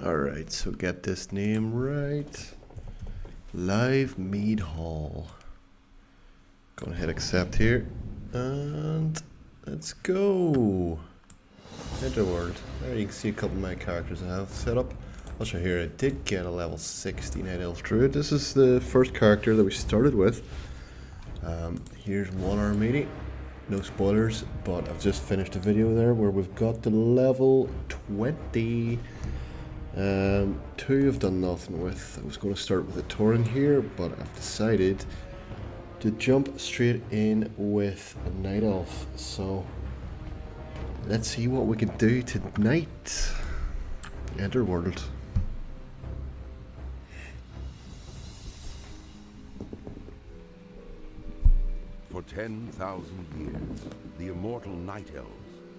Alright, so get this name right. Live Mead Hall. Gonna hit accept here. And let's go. Enter world. There you can see a couple of my characters I have set up. Also here I did get a level 60 Night Elf Druid. This is the first character that we started with. Here's one army. No spoilers, but I've just finished a video there where we've got to level 20. Two I've done nothing with. I was going to start with a Tauren here, but I've decided to jump straight in with a Night Elf. So let's see what we can do tonight. Enter world. For 10,000 years, the immortal Night Elves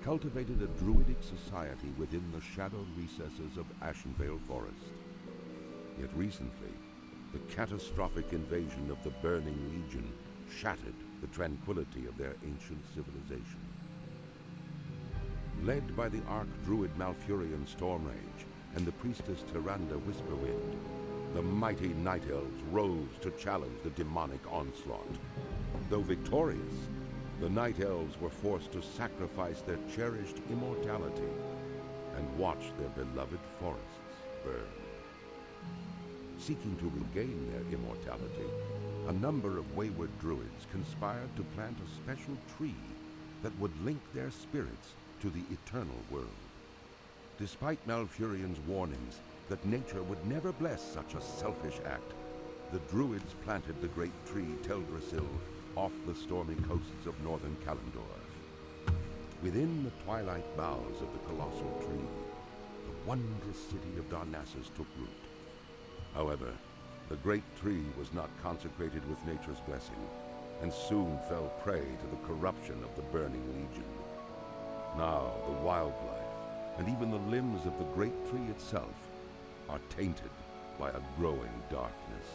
cultivated a druidic society within the shadowed recesses of Ashenvale Forest. Yet recently, the catastrophic invasion of the Burning Legion shattered the tranquility of their ancient civilization. Led by the Archdruid Malfurion Stormrage and the priestess Tyrande Whisperwind, the mighty Night Elves rose to challenge the demonic onslaught. Though victorious, the Night Elves were forced to sacrifice their cherished immortality and watch their beloved forests burn. Seeking to regain their immortality, a number of wayward druids conspired to plant a special tree that would link their spirits to the eternal world. Despite Malfurion's warnings that nature would never bless such a selfish act, the druids planted the great tree Teldrassil off the stormy coasts of northern Kalimdor. Within the twilight boughs of the colossal tree, the wondrous city of Darnassus took root. However, the great tree was not consecrated with nature's blessing, and soon fell prey to the corruption of the Burning Legion. Now the wildlife, and even the limbs of the great tree itself, are tainted by a growing darkness.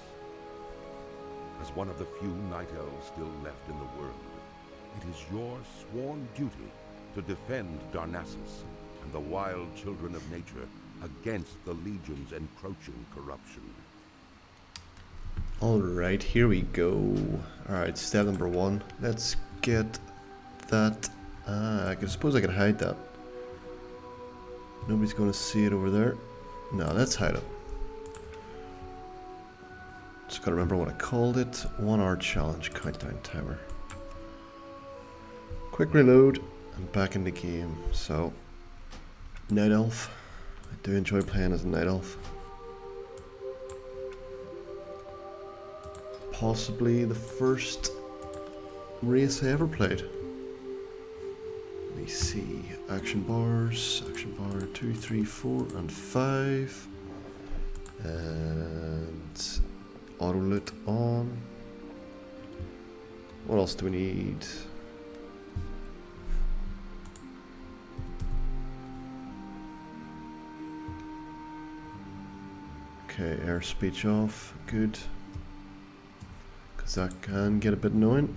As one of the few Night Elves still left in the world, it is your sworn duty to defend Darnassus and the wild children of nature against the Legion's encroaching corruption. Alright, here we go. Alright, step number 1. Let's get that. I suppose I could hide that. Nobody's going to see it over there. No, let's hide it. Just gotta remember what I called it. 1 hour challenge countdown timer. Quick reload and back in the game. So, Night Elf. I do enjoy playing as a Night Elf. Possibly the first race I ever played. Let me see. Action bars. Action bar 2, 3, 4, and 5. And auto loot on. What else do we need? Okay, air speech off. Good. Because that can get a bit annoying.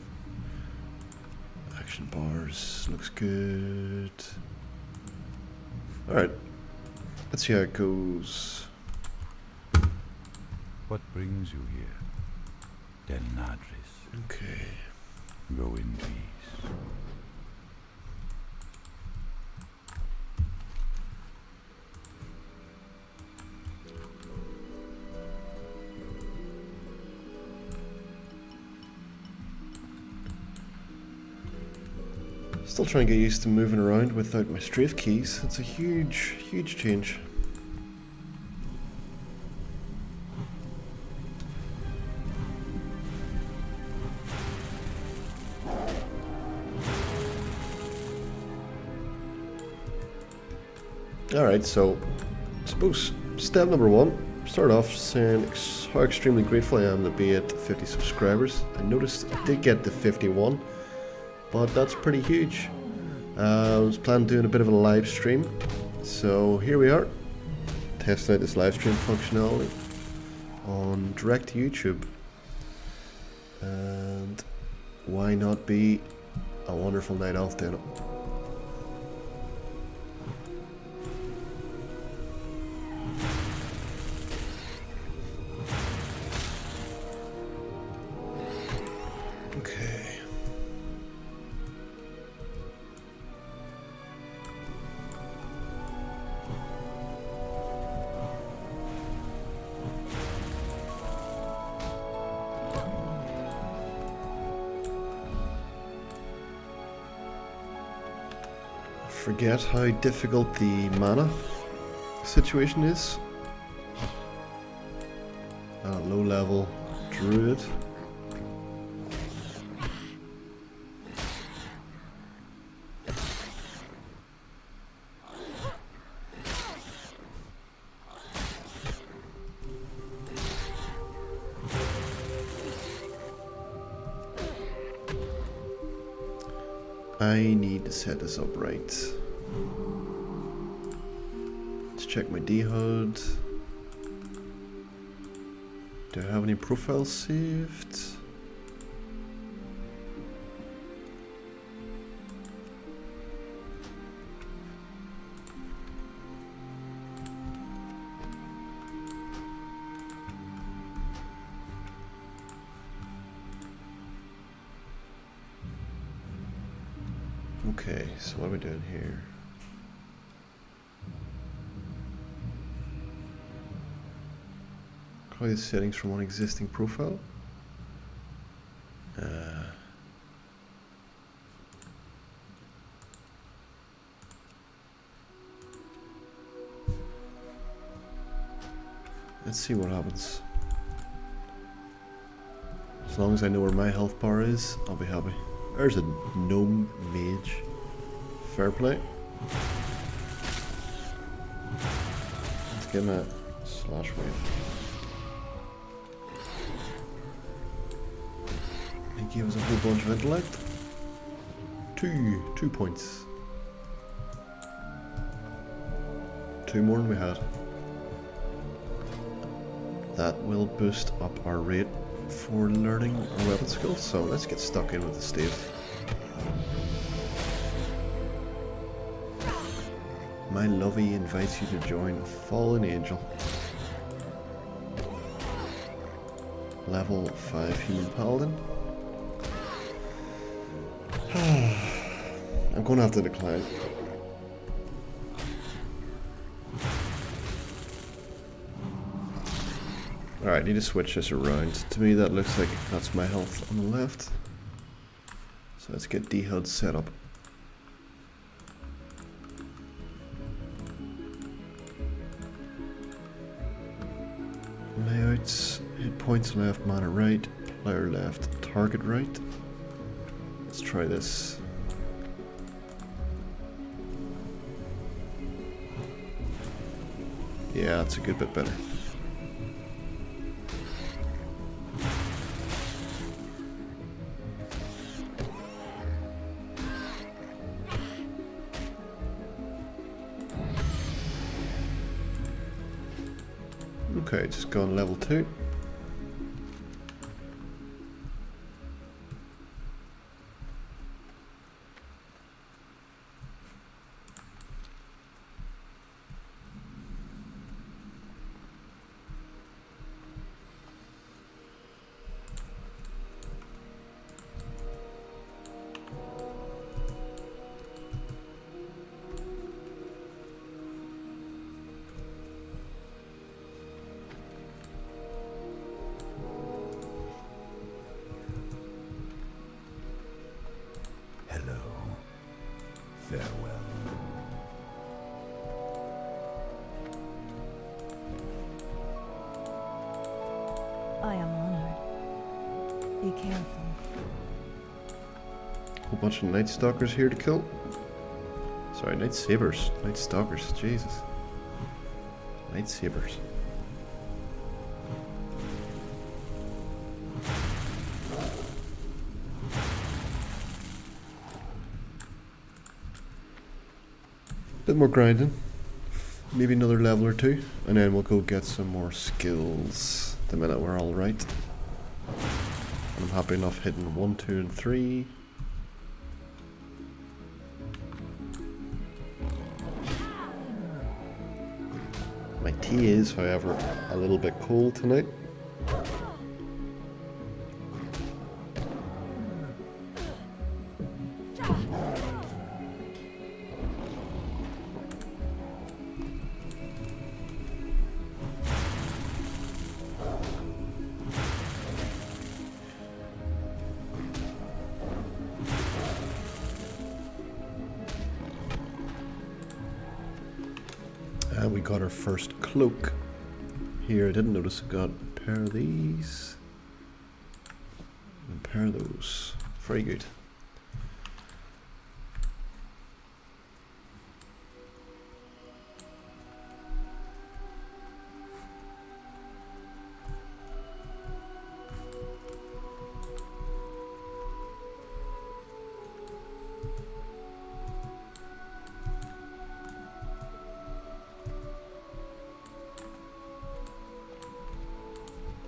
Action bars. Looks good. Alright. Let's see how it goes. What brings you here, Denadris? Okay. Go in peace. Still trying to get used to moving around without my strafe keys. It's a huge, huge change. Alright, so I suppose step number 1, start off saying how extremely grateful I am to be at 50 subscribers. I noticed I did get to 51, but that's pretty huge. I was planning on doing a bit of a live stream, so here we are, testing out this live stream functionality on direct to YouTube. And why not be a wonderful Night Elf doing it? forget how difficult the mana situation is. Low level druid. I need to set this up right. Let's check my D-HUD. Do I have any profiles saved? Okay, so what are we doing here? Copy the settings from one existing profile. Let's see what happens. As long as I know where my health bar is, I'll be happy. There's a gnome mage. Fair play. Let's give him a slash wave. He gave us a whole bunch of intellect. 2 points. 2 more than we had. That will boost up our rate for learning our weapon skills, so let's get stuck in with the stave. My lovey invites you to join a fallen angel. Level 5 human paladin. I'm going to have to decline. Alright, need to switch this around. To me that looks like that's my health on the left. So let's get D-HUD set up. Layouts, hit points left, mana right, player left, target right. Let's try this. Yeah, that's a good bit better. Okay, just go on level 2. Farewell. I am honored. Be careful. Whole bunch of Night Stalkers here to kill. Sorry, Night Sabers. Night Stalkers, Jesus. Night Sabers. Bit more grinding, maybe another level or 2, and then we'll go get some more skills the minute we're all right. I'm happy enough hitting 1, 2, and 3. My tea is, however, a little bit cold tonight. we got our first cloak. Here, I didn't notice I got a pair of these. And a pair of those. Very good.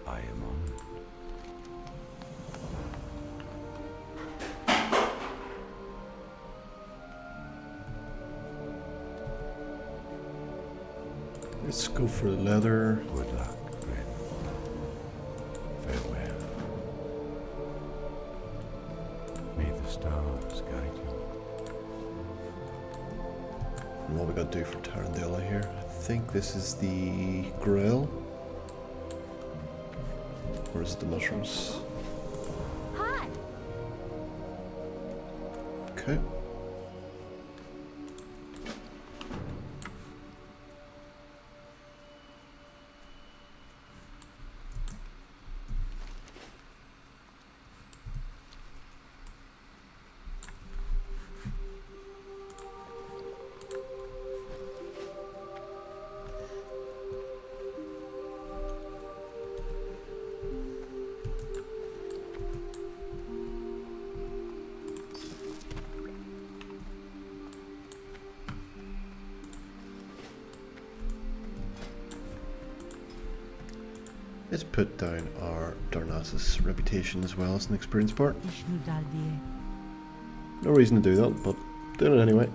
I am honored. Let's go for the leather. Good luck, friend. Farewell. May the stars guide you. And what we got to do for Tarandela here? I think this is the grill. Or is it the mushrooms? Hi. Okay. Let's put down our Darnassus reputation as well as an experience part. No reason to do that, but doing it anyway.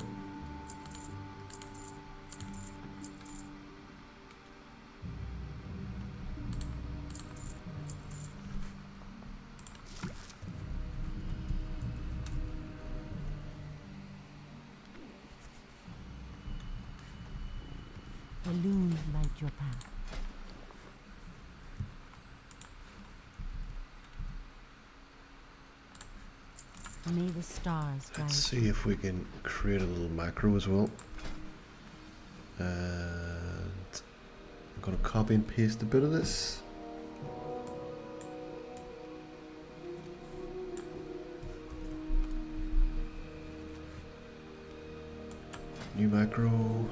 Balloons light your path. May the stars guide Let's you. see if we can create a little macro as well. And I'm going to copy and paste a bit of this. New macro.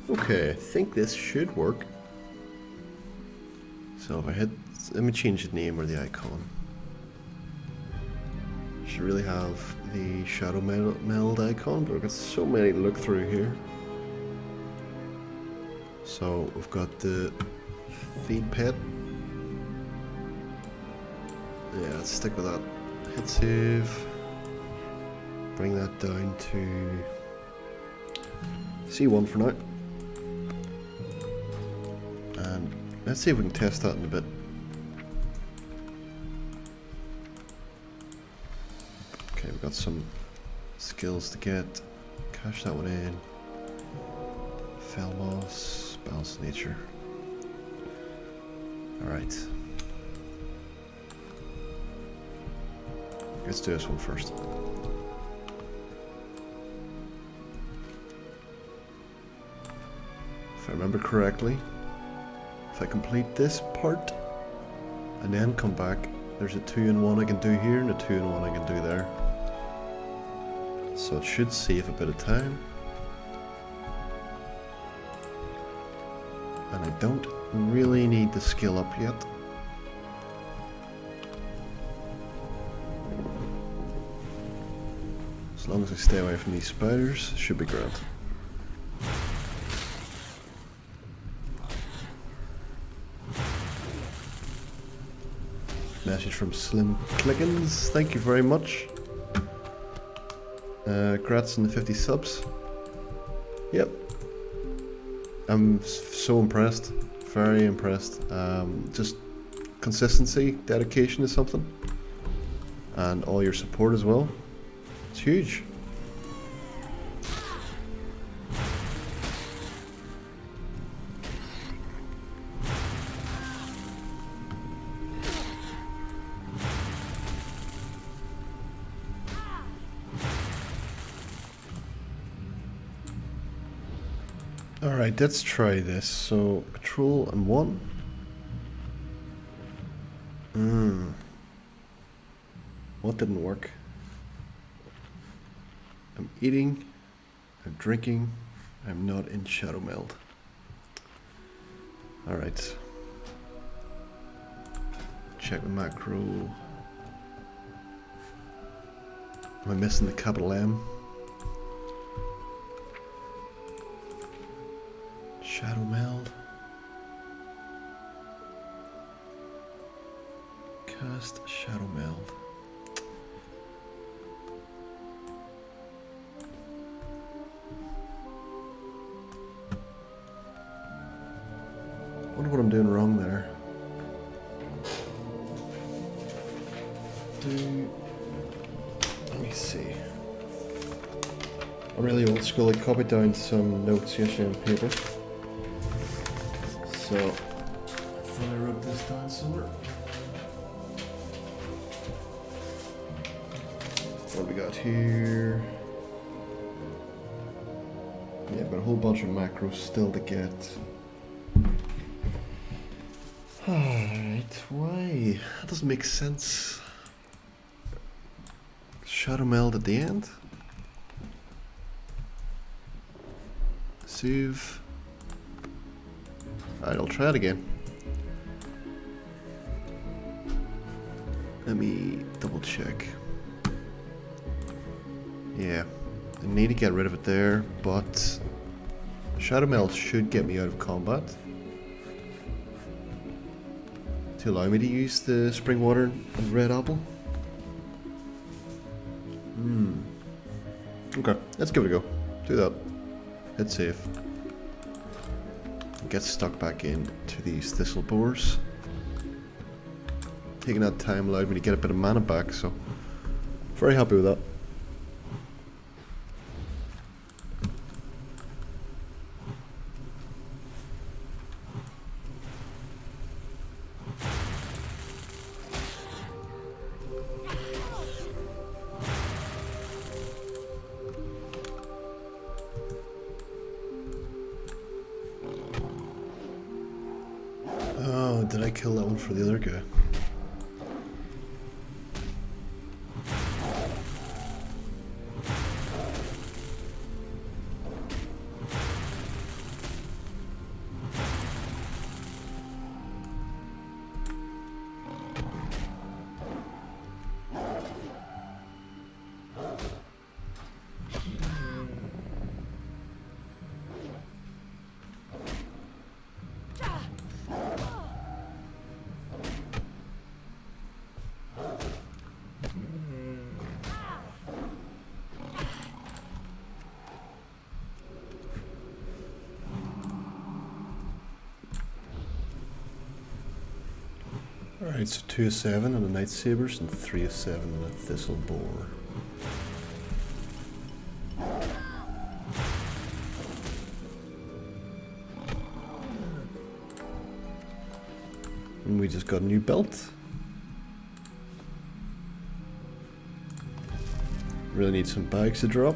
Okay, I think this should work. So if I hit, let me change the name or the icon. Should really have the shadow meld icon, but we've got so many to look through here. So we've got the feed pet. Yeah, let's stick with that. Hit save. Bring that down to C1 for now. And let's see if we can test that in a bit. Okay, we've got some skills to get. Cash that one in. Fell moss, balance nature. Alright. Let's do this one first. If I remember correctly, if I complete this part and then come back, there's a 2-in-1 I can do here and a 2-in-1 I can do there. So it should save a bit of time. And I don't really need the skill up yet. As long as I stay away from these spiders, should be grand. Message from Slim Clickens, thank you very much. Congrats on the 50 subs. Yep. I'm so impressed. Very impressed. Just consistency, dedication is something. And all your support as well. It's huge. Alright, let's try this. So, control and 1. What didn't work? I'm eating, I'm drinking, I'm not in Shadow Meld. Alright. Check the macro. Am I missing the capital M? Shadow Meld. Cast Shadow Meld. Wonder what I'm doing wrong there. Let me see. I'm really old school. I copied down some notes yesterday on paper. So, I thought I wrote this down somewhere. What we got here? Yeah, I've got a whole bunch of macros still to get. Alright, why? That doesn't make sense. Shadow Meld at the end? Save. Alright, I'll try it again. Let me double check. Yeah, I need to get rid of it there, but Shadow Meld should get me out of combat. To allow me to use the spring water and red apple. Okay, let's give it a go. Do that. Hit save. Get stuck back into these thistle boars. Taking that time allowed me to get a bit of mana back, so very happy with that. Oh, did I kill that one for the other guy? Alright, so 2 of 7 on the Night Sabers and 3 of 7 on the Thistle Boar. And we just got a new belt. Really need some bags to drop.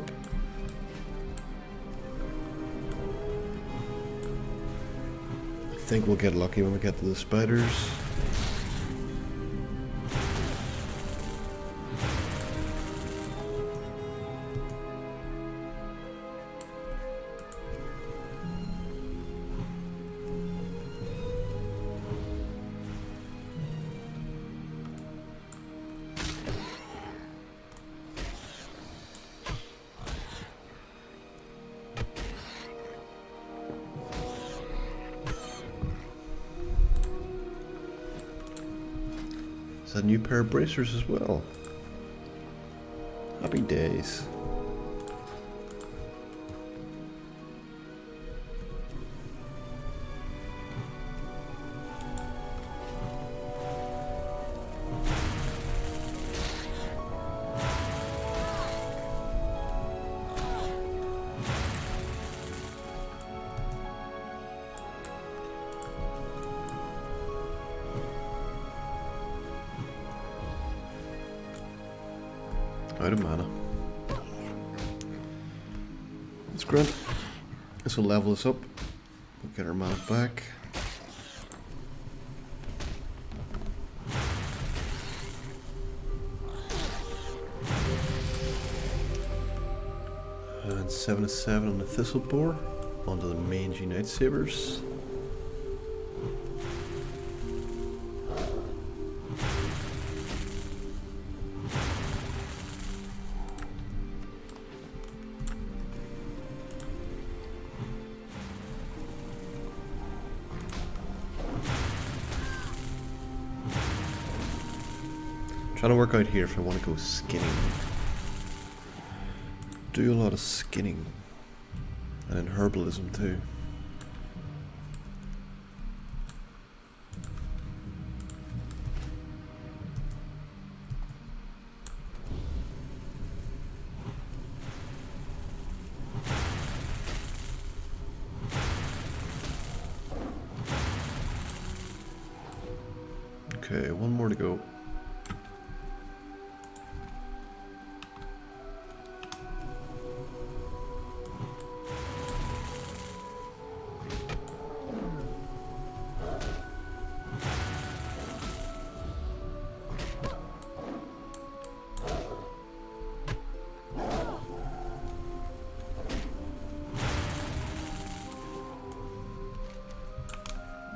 I think we'll get lucky when we get to the spiders. a new pair of bracers as well. Happy days. Out of mana. That's great. This will level us up. We'll get our mana back. And 7/7 on the Thistle Boar. Onto the mangy Night Sabers. Trying to work out here if I want to go skinning. Do a lot of skinning. And then herbalism too. Okay, one more to go.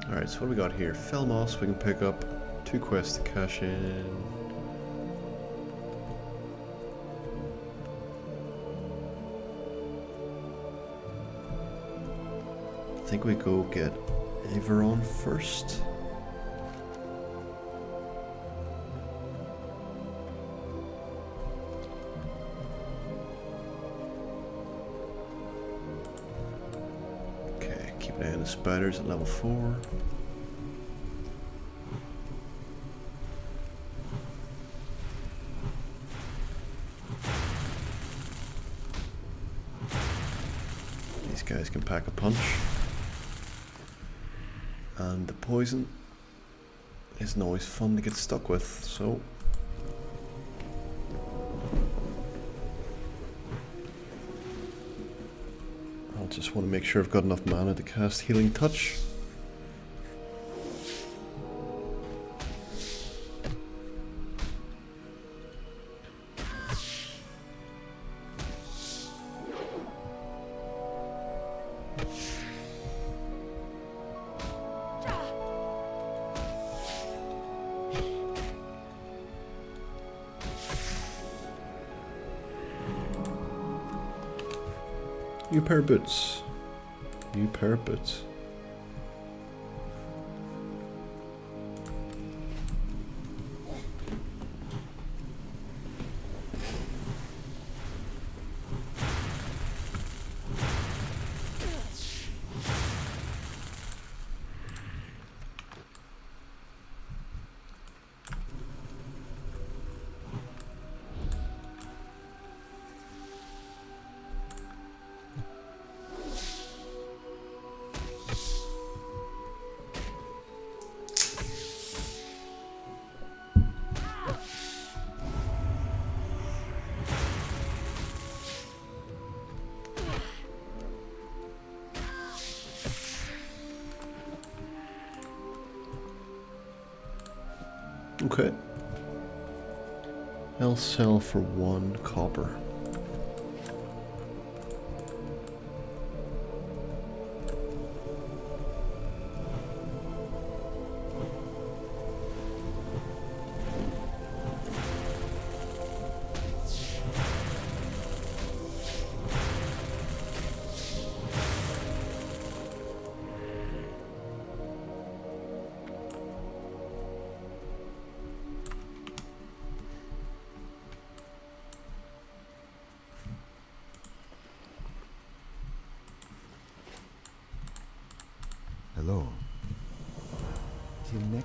Alright, so what do we got here? Fell Moss we can pick up. 2 quests to cash in. I think we go get Azeroth first. Okay, keep an eye on the spiders at level 4. These guys can pack a punch. And the poison isn't always fun to get stuck with, so I'll just want to make sure I've got enough mana to cast Healing Touch. New pair of boots. New pair of boots. Okay. I'll sell for 1 copper.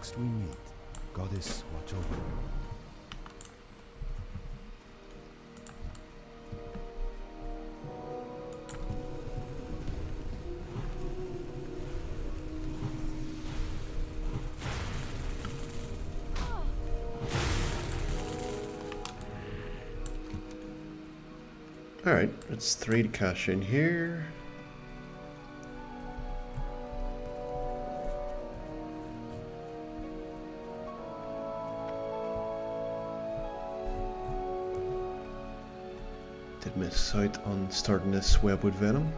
next we meet, Goddess, watch over you. Alright, it's 3 to cash in here. Did miss out on starting this Webwood Venom.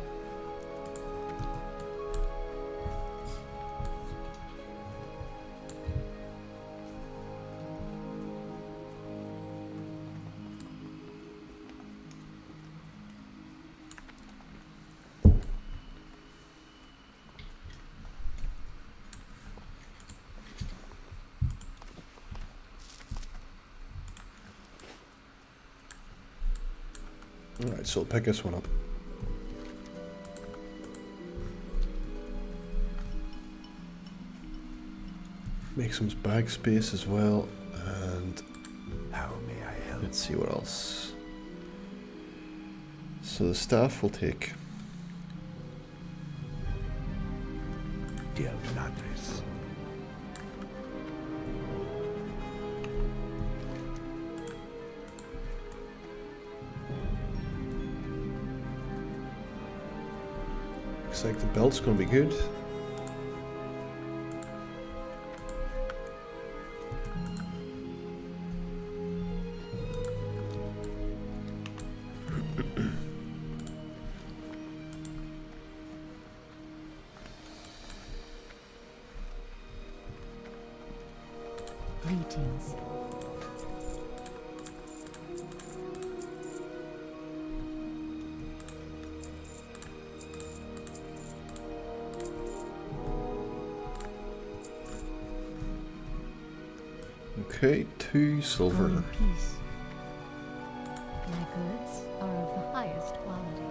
Alright, so I'll pick this one up. Make some bag space as well, and How may I help? let's see what else. So the staff will take. Dear Madres. Looks like the belt's gonna be good. Greetings. Okay, 2 Go silver. in peace. My goods are of the highest quality.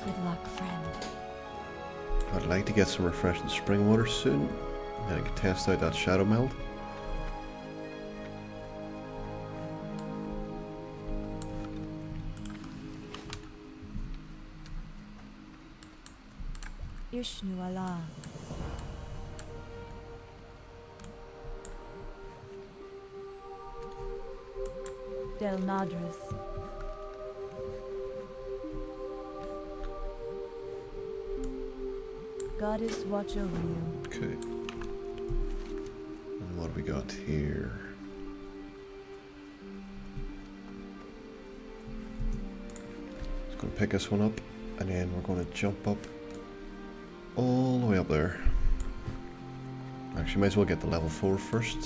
Good luck, friend. I'd like to get some refreshing spring water soon, and I can test out that shadow meld. Ishnu Allah. Del Nadras. Goddess, watch over you. Okay. And what do we got here? Just gonna pick this one up, and then we're gonna jump up all the way up there. Actually, might as well get the level 4 first.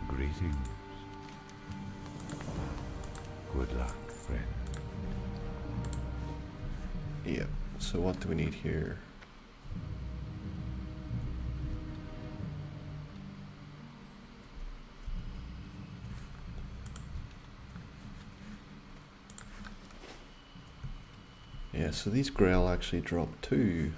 Greetings. Good luck, friend. Yeah. So what do we need here? Yeah, so these Grail actually drop too.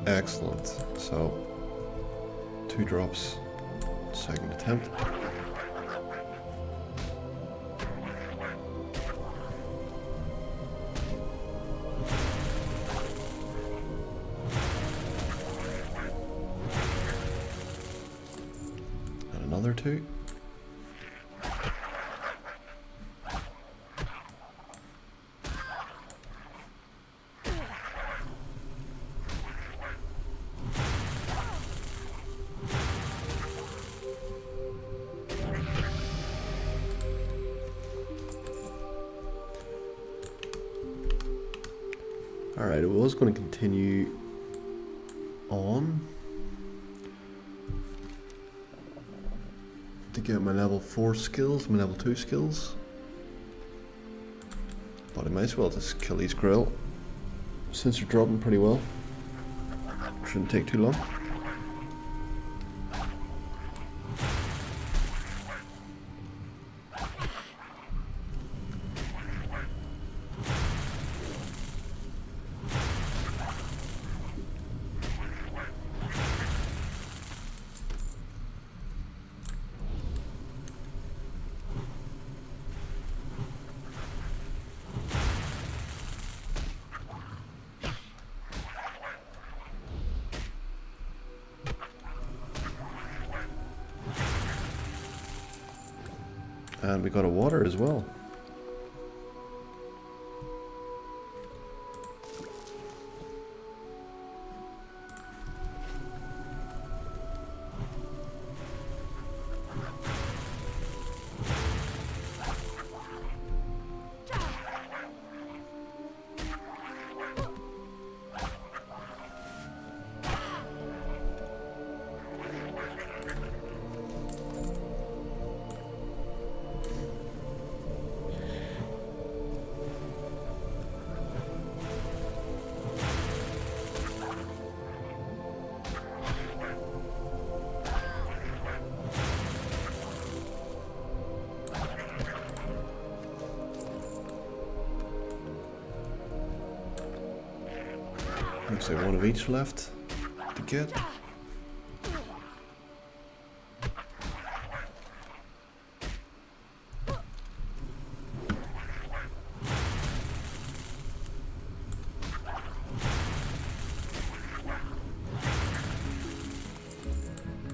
Excellent. So, 2 drops, second attempt. And another 2. Alright, I was going to continue on to get my level 4 skills, my level 2 skills. But I might as well just kill these krill, since they're dropping pretty well. Shouldn't take too long. And we got a water as well. Looks like one of each left to get.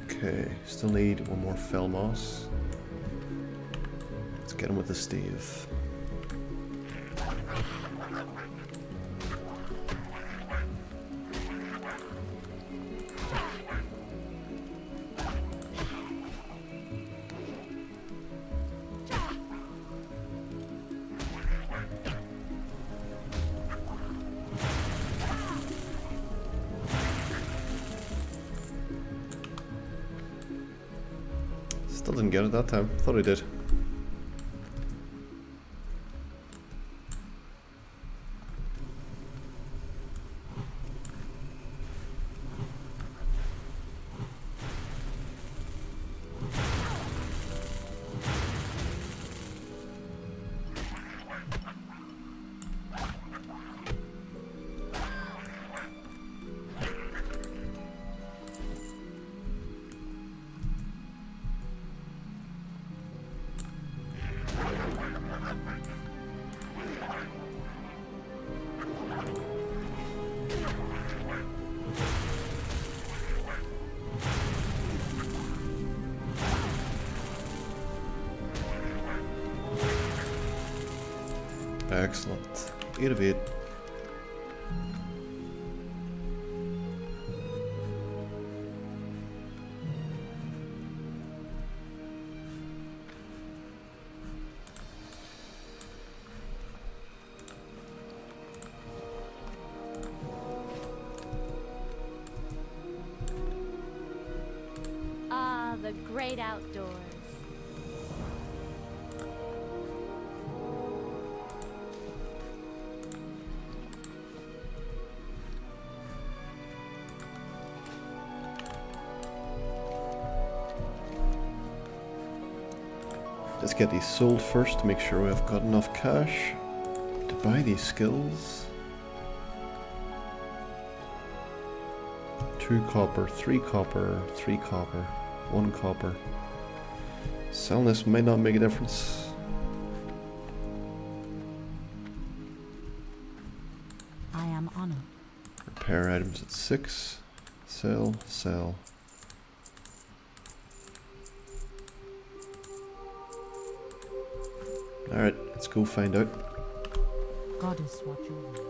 Okay, still need one more fell moss. Let's get him with the stave. Still didn't get it that time. Thought I did. Excellent. 8 of 8. Ah, the great outdoors. Let's get these sold first to make sure we have got enough cash to buy these skills. 2 copper, 3 copper, 3 copper, 1 copper. Selling this might not make a difference. I am honored. Repair items at 6. Sell, sell. Alright, let's go find out. Goddess watch over.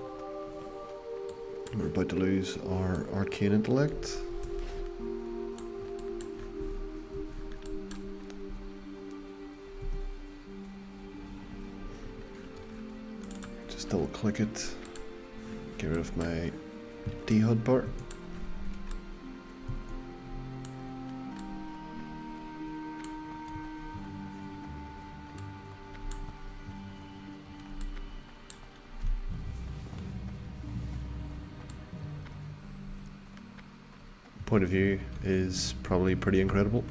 We're about to lose our arcane intellect. Just double click it. Get rid of my D-HUD bar. Point of view is probably pretty incredible.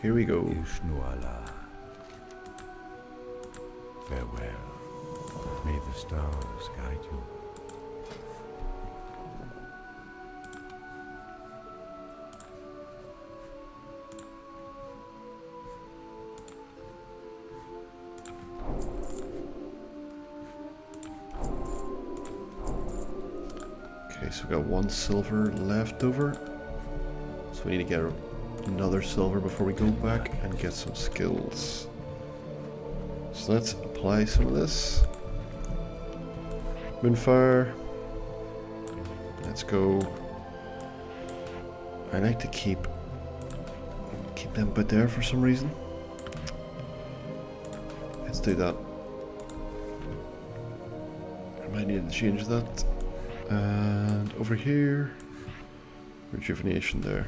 Here we go. Ishnuala. Farewell. May the stars guide you. Okay, so we got 1 silver left over. So we need to get another silver before we go back and get some skills. So let's apply some of this. Moonfire. Let's go. I like to keep them but there for some reason. Let's do that. I might need to change that. And over here, rejuvenation there.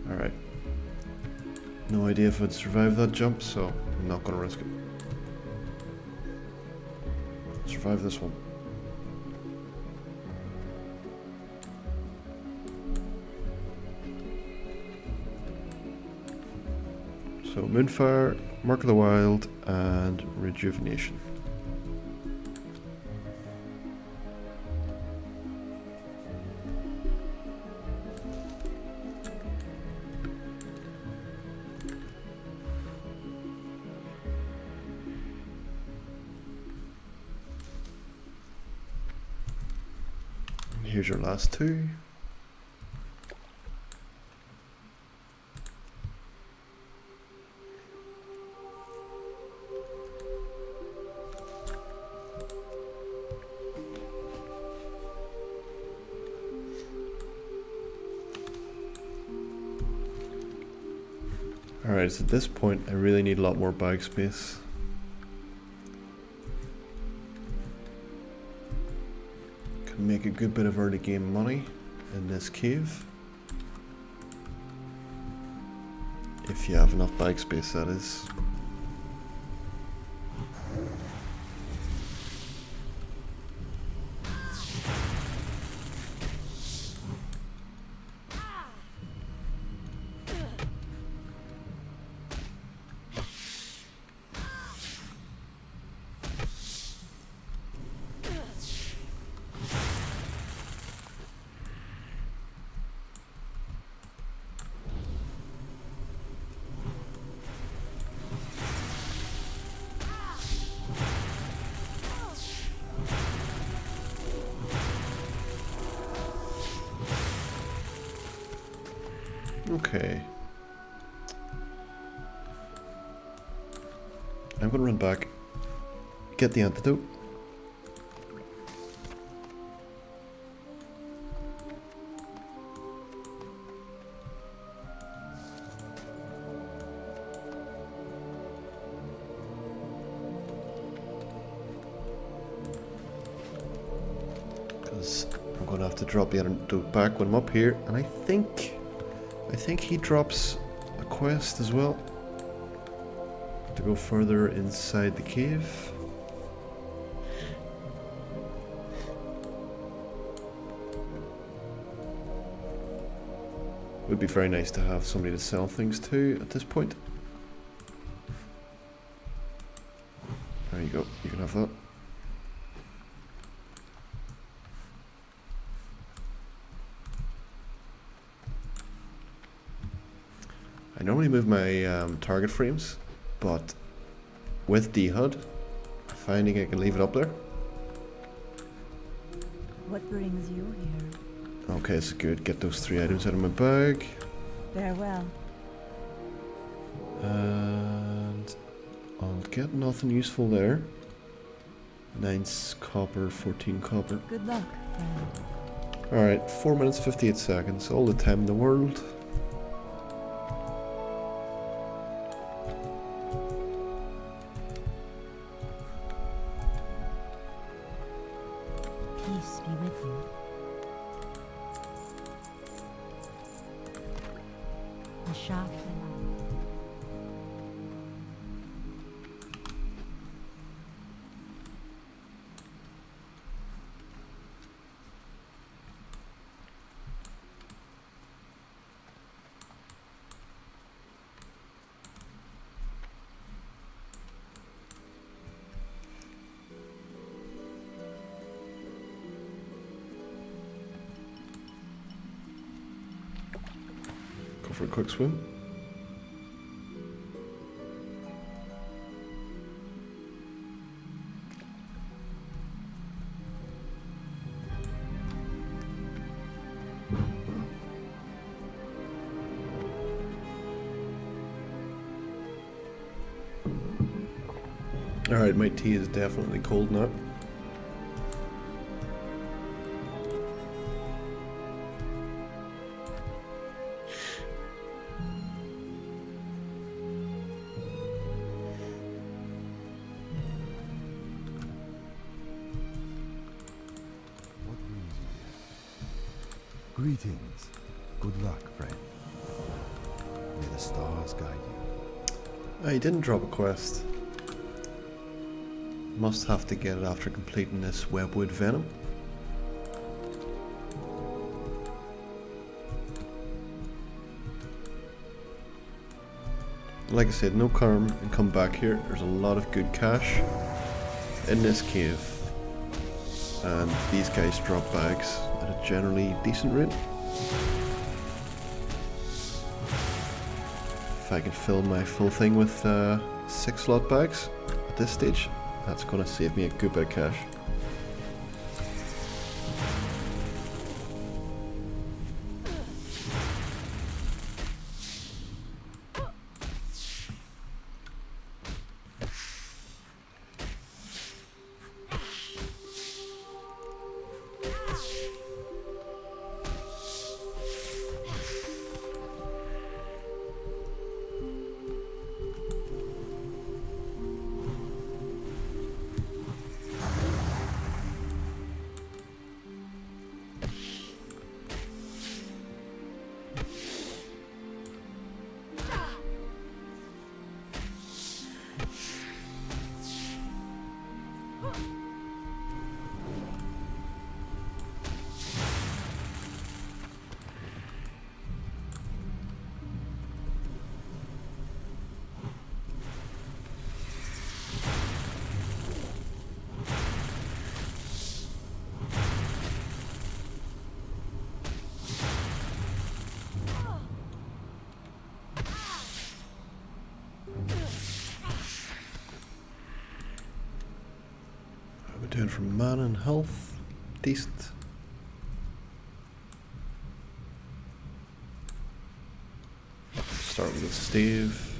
Alright. No idea if I'd survive that jump, so I'm not gonna risk it. Survive this one. So Moonfire, Mark of the Wild, and Rejuvenation. And here's your last 2. Alright, so at this point I really need a lot more bag space. Can make a good bit of early game money in this cave. If you have enough bag space, that is. Okay. I'm gonna run back, get the antidote. Because I'm gonna have to drop the antidote back when I'm up here, and I think he drops a quest as well to go further inside the cave. Would be very nice to have somebody to sell things to at this point. There you go, you can have that. I normally move my target frames, but with D-HUD, finding I can leave it up there. What brings you here? Okay, so good. Get those 3 items out of my bag. Farewell. And I'll get nothing useful there. 9 copper, 14 copper. Good luck, friend. Alright, 4 minutes 58 seconds. All the time in the world. Peace be with you. A shaft Go for a quick swim. Alright, my tea is definitely cold now. What brings you here? Greetings. Good luck, friend. May the stars guide you. I didn't drop a quest. Must have to get it after completing this webwood venom. Like I said, no harm in come back here. There's a lot of good cash in this cave. And these guys drop bags at a generally decent rate. If I can fill my full thing with 6 slot bags at this stage, that's going to save me a good bit of cash. Doing for mana and health, decent. Start with a stave.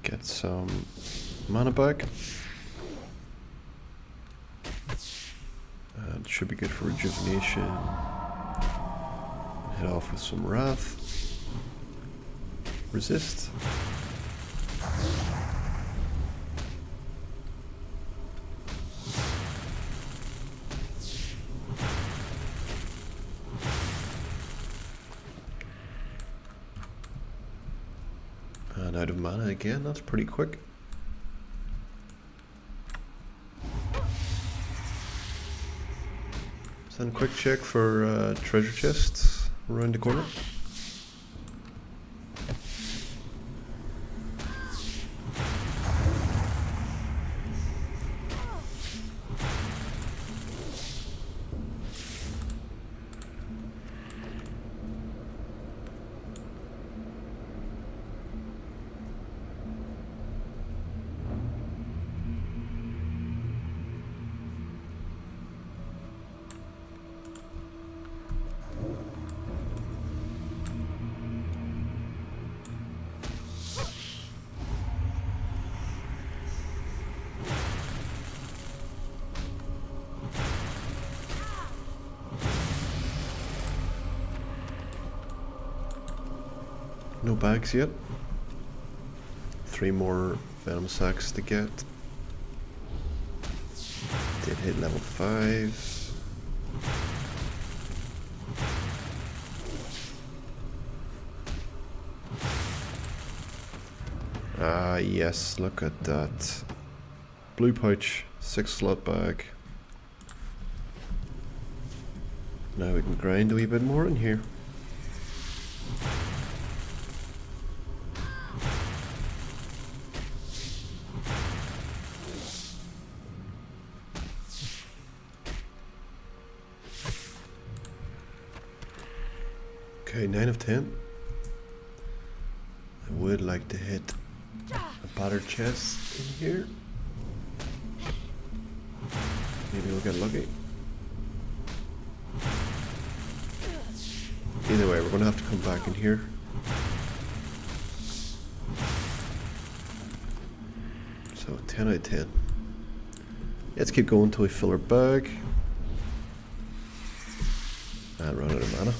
Get some mana back. And should be good for rejuvenation. Head off with some wrath. Resist. And out of mana again, that's pretty quick. Then a quick check for treasure chests around the corner. No bags yet. 3 more venom sacks to get. Did hit level 5. Ah yes, look at that. Blue pouch, 6 slot bag. Now we can grind a wee bit more in here. Okay, 9 of 10. I would like to hit a battered chest in here. Maybe we'll get lucky. Either way, we're going to have to come back in here. So 10 out of 10. Let's keep going until we fill our bag. And run out of mana.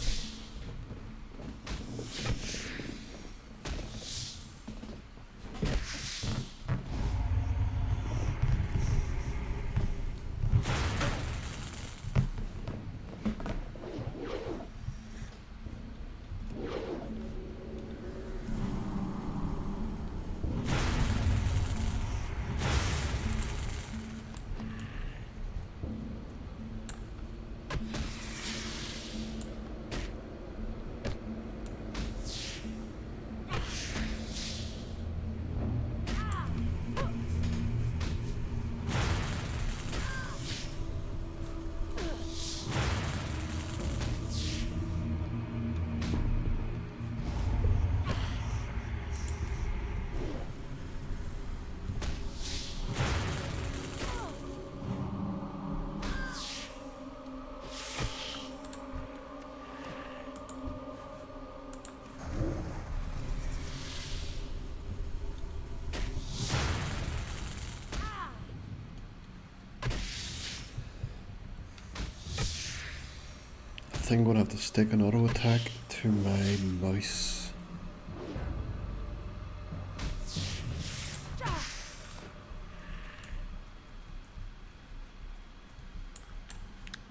I think I'm going to have to stick an auto attack to my mouse.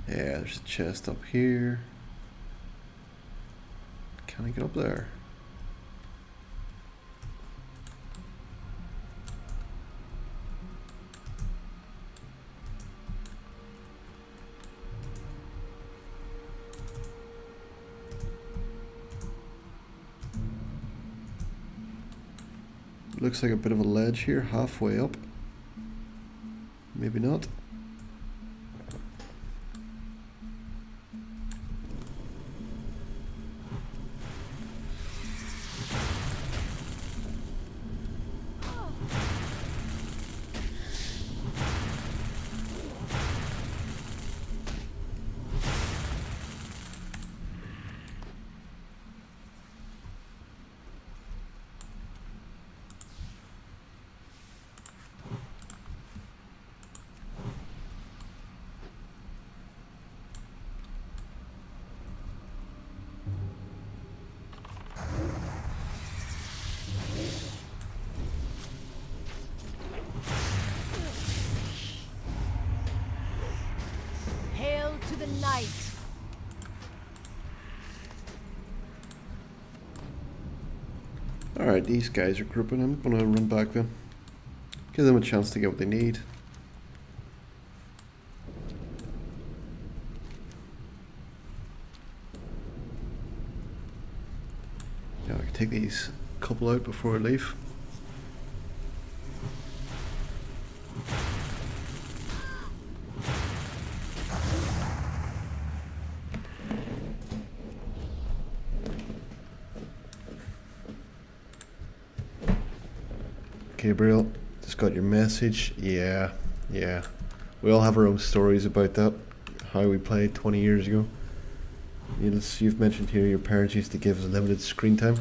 Yeah, there's a chest up here. Can I get up there? Looks like a bit of a ledge here, halfway up. Maybe not. Hail to the night. Alright, these guys are grouping. I'm gonna run back then. Give them a chance to get what they need. Yeah, I can take these couple out before I leave. Gabriel, just got your message. Yeah. We all have our own stories about that. How we played 20 years ago. You've mentioned here your parents used to give us limited screen time.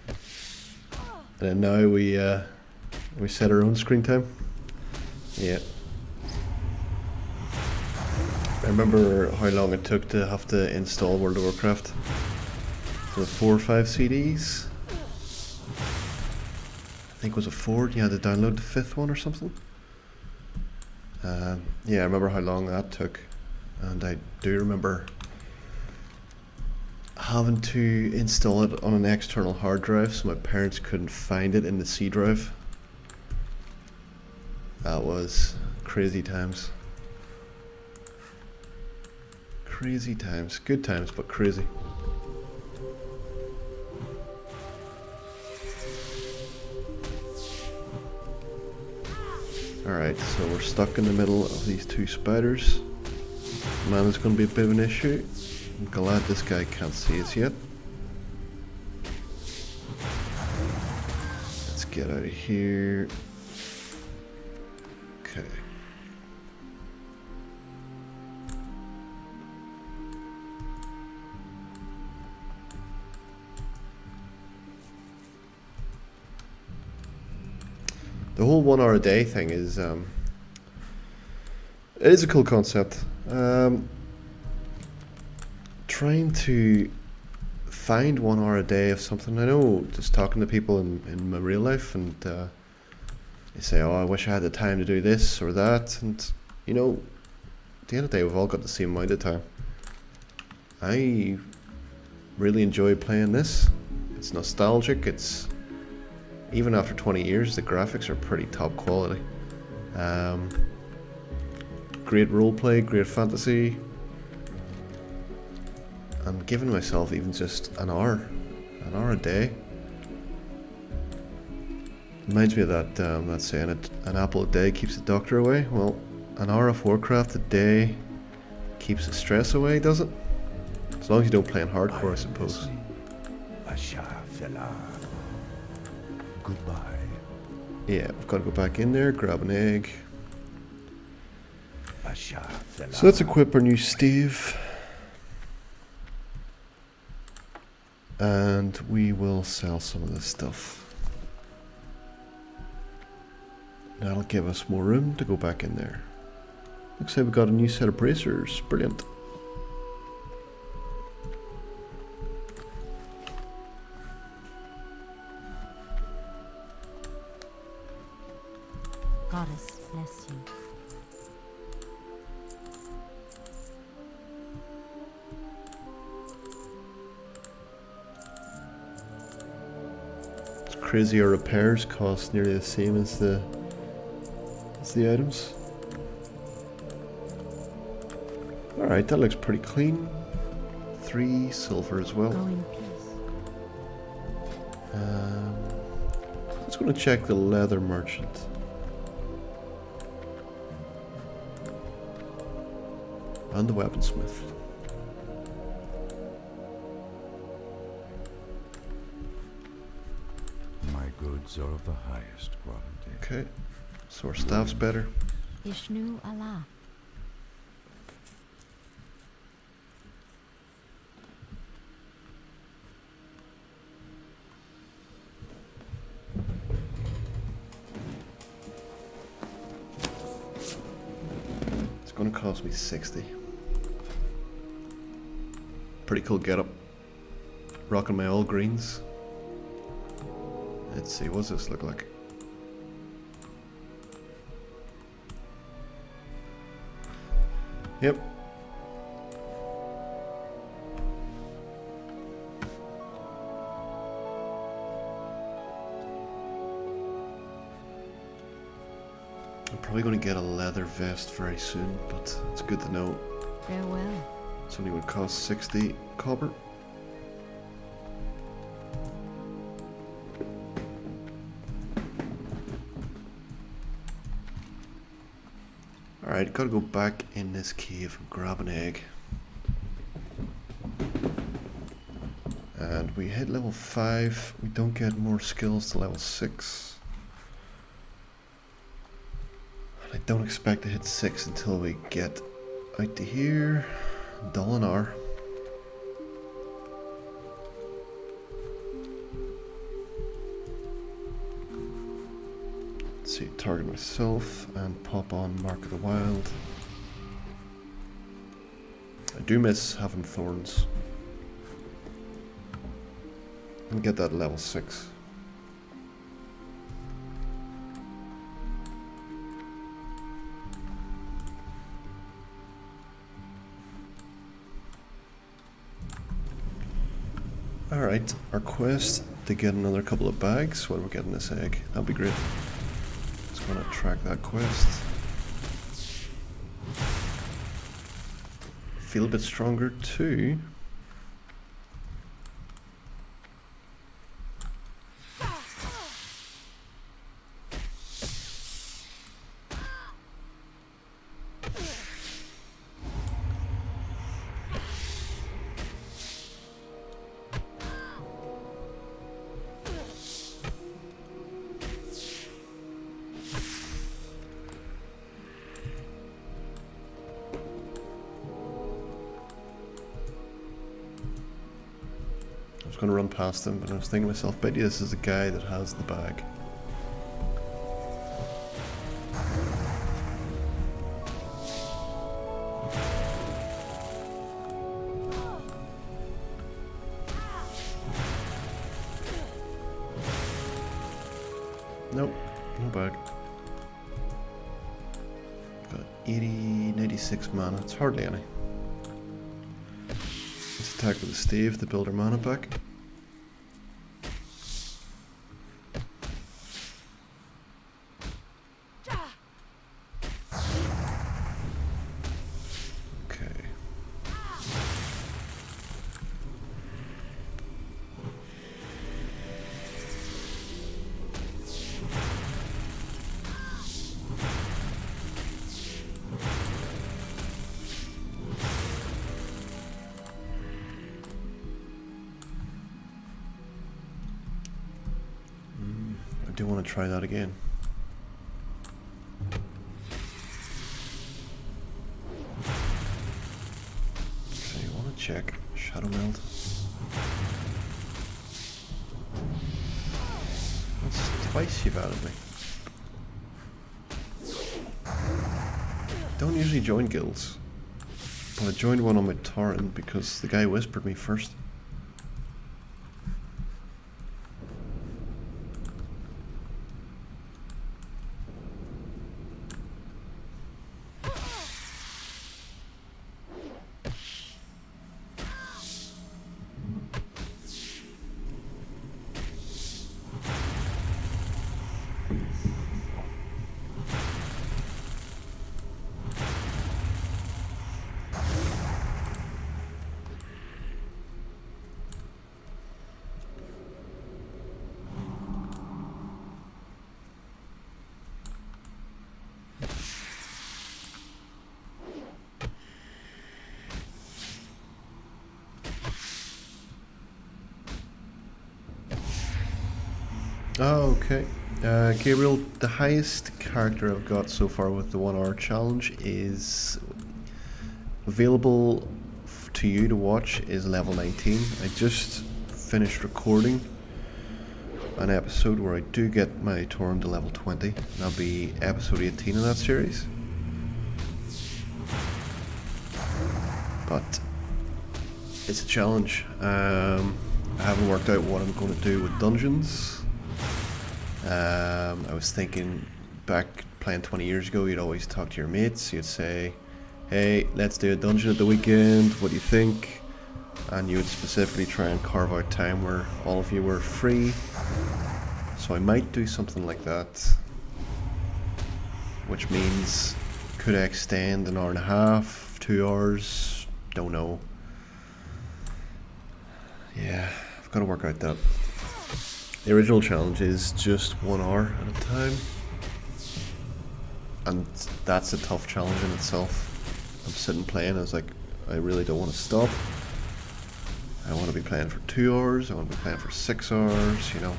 And then now we set our own screen time. Yeah. I remember how long it took to have to install World of Warcraft. So 4 or 5 CDs. think it was a 4, you had to download the 5th one or something. Yeah, I remember how long that took, and I do remember having to install it on an external hard drive so my parents couldn't find it in the C drive. That was crazy times. Crazy times. Good times, but crazy. Alright, so we're stuck in the middle of these 2 spiders. Man, it's going to be a bit of an issue. I'm glad this guy can't see us yet. Let's get out of here. Okay. The whole 1 hour a day thing is, it is a cool concept. Trying to find 1 hour a day of something. I know, just talking to people in my real life, and they say, oh, I wish I had the time to do this or that, and you know, at the end of the day, we've all got the same amount of time. I really enjoy playing this. It's nostalgic. It's, even after 20 years, the graphics are pretty top quality. Great roleplay, great fantasy. I'm giving myself even just an hour a day. Reminds me of that saying, an apple a day keeps the doctor away. Well, an hour of Warcraft a day keeps the stress away, does it? As long as you don't play in hardcore, I suppose. Goodbye. Yeah, we've got to go back in there, grab an egg. So let's equip our new stave. And we will sell some of this stuff. That'll give us more room to go back in there. Looks like we got a new set of bracers. Brilliant. Goddess bless you. It's crazy, our repairs cost nearly the same as the items. Alright, that looks pretty clean. 3 silver as well. Go in peace. Let's go and check the leather merchant. And the weaponsmith. My goods are of the highest quality. Okay, so our staff's better. Ishnu Allah. It's gonna cost me 60. Pretty cool getup. Rocking my all greens. Let's see, what's this look like? Yep. I'm probably going to get a leather vest very soon, but it's good to know. Farewell. It's only would cost 60 copper. Alright, gotta go back in this cave and grab an egg. And we hit level 5, we don't get more skills to level 6. And I don't expect to hit 6 until we get out to here. Dolinar. Let's see, target myself and pop on Mark of the Wild. I do miss having thorns. And get that level 6. Alright, our quest to get another couple of bags. What are we getting this egg? That'll be great. Just gonna track that quest. Feel a bit stronger too. I was going to run past him, but I was thinking to myself, bet you this is the guy that has the bag. Nope, no bag. Got 96 mana, it's hardly any. Let's attack with the stave to build our mana back. Okay. I do want to try that again. Okay, I want to check Shadow Meld. That's twice you've added me. Don't usually join guilds, but I joined one on my torrent because the guy whispered me first. Oh, okay. Gabriel, the highest character I've got so far with the 1 hour challenge is available to you to watch is level 19. I just finished recording an episode where I do get my torrent to level 20. And that'll be episode 18 of that series. But it's a challenge. I haven't worked out what I'm going to do with dungeons. I was thinking back playing 20 years ago, you'd always talk to your mates. You'd say, hey, let's do a dungeon at the weekend, what do you think? And you would specifically try and carve out time where all of you were free. So I might do something like that, which means could I extend an hour and a half, 2 hours, don't know. Yeah, I've got to work out that. The original challenge is just 1 hour at a time, and that's a tough challenge in itself. I'm sitting playing, I was like, I really don't want to stop. I want to be playing for 2 hours, I want to be playing for 6 hours, you know.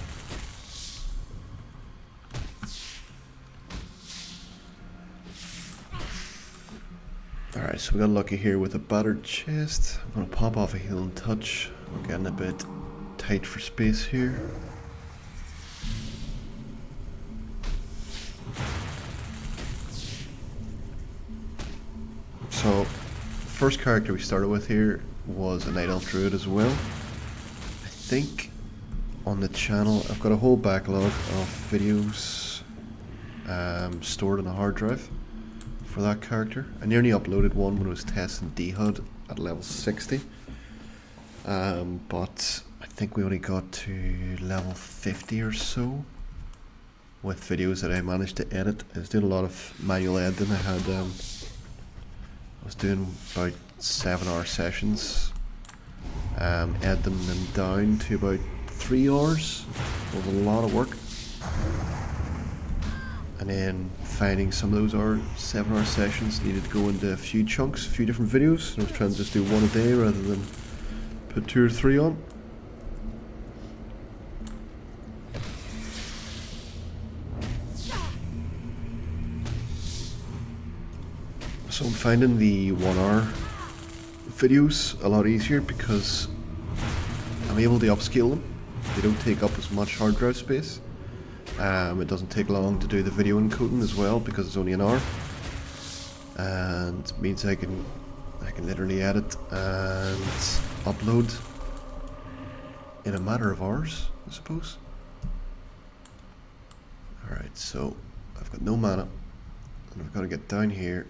Alright, so we got lucky here with a battered chest. I'm going to pop off a healing touch. We're getting a bit tight for space here. So, first character we started with here was a Night Elf Druid as well. I think on the channel I've got a whole backlog of videos stored on a hard drive for that character. I nearly uploaded one when I was testing D-HUD at level 60. But I think we only got to level 50 or so with videos that I managed to edit. I was doing a lot of manual editing. I was doing about 7-hour sessions, editing them down to about 3 hours. It was a lot of work. And then finding some of those 7-hour sessions needed to go into a few chunks, a few different videos. And I was trying to just do one a day rather than put 2 or 3 on. So I'm finding the 1-hour videos a lot easier because I'm able to upscale them. They don't take up as much hard drive space. It doesn't take long to do the video encoding as well because it's only an hour, and it means I can literally edit and upload in a matter of hours, I suppose. Alright, so I've got no mana and I've got to get down here.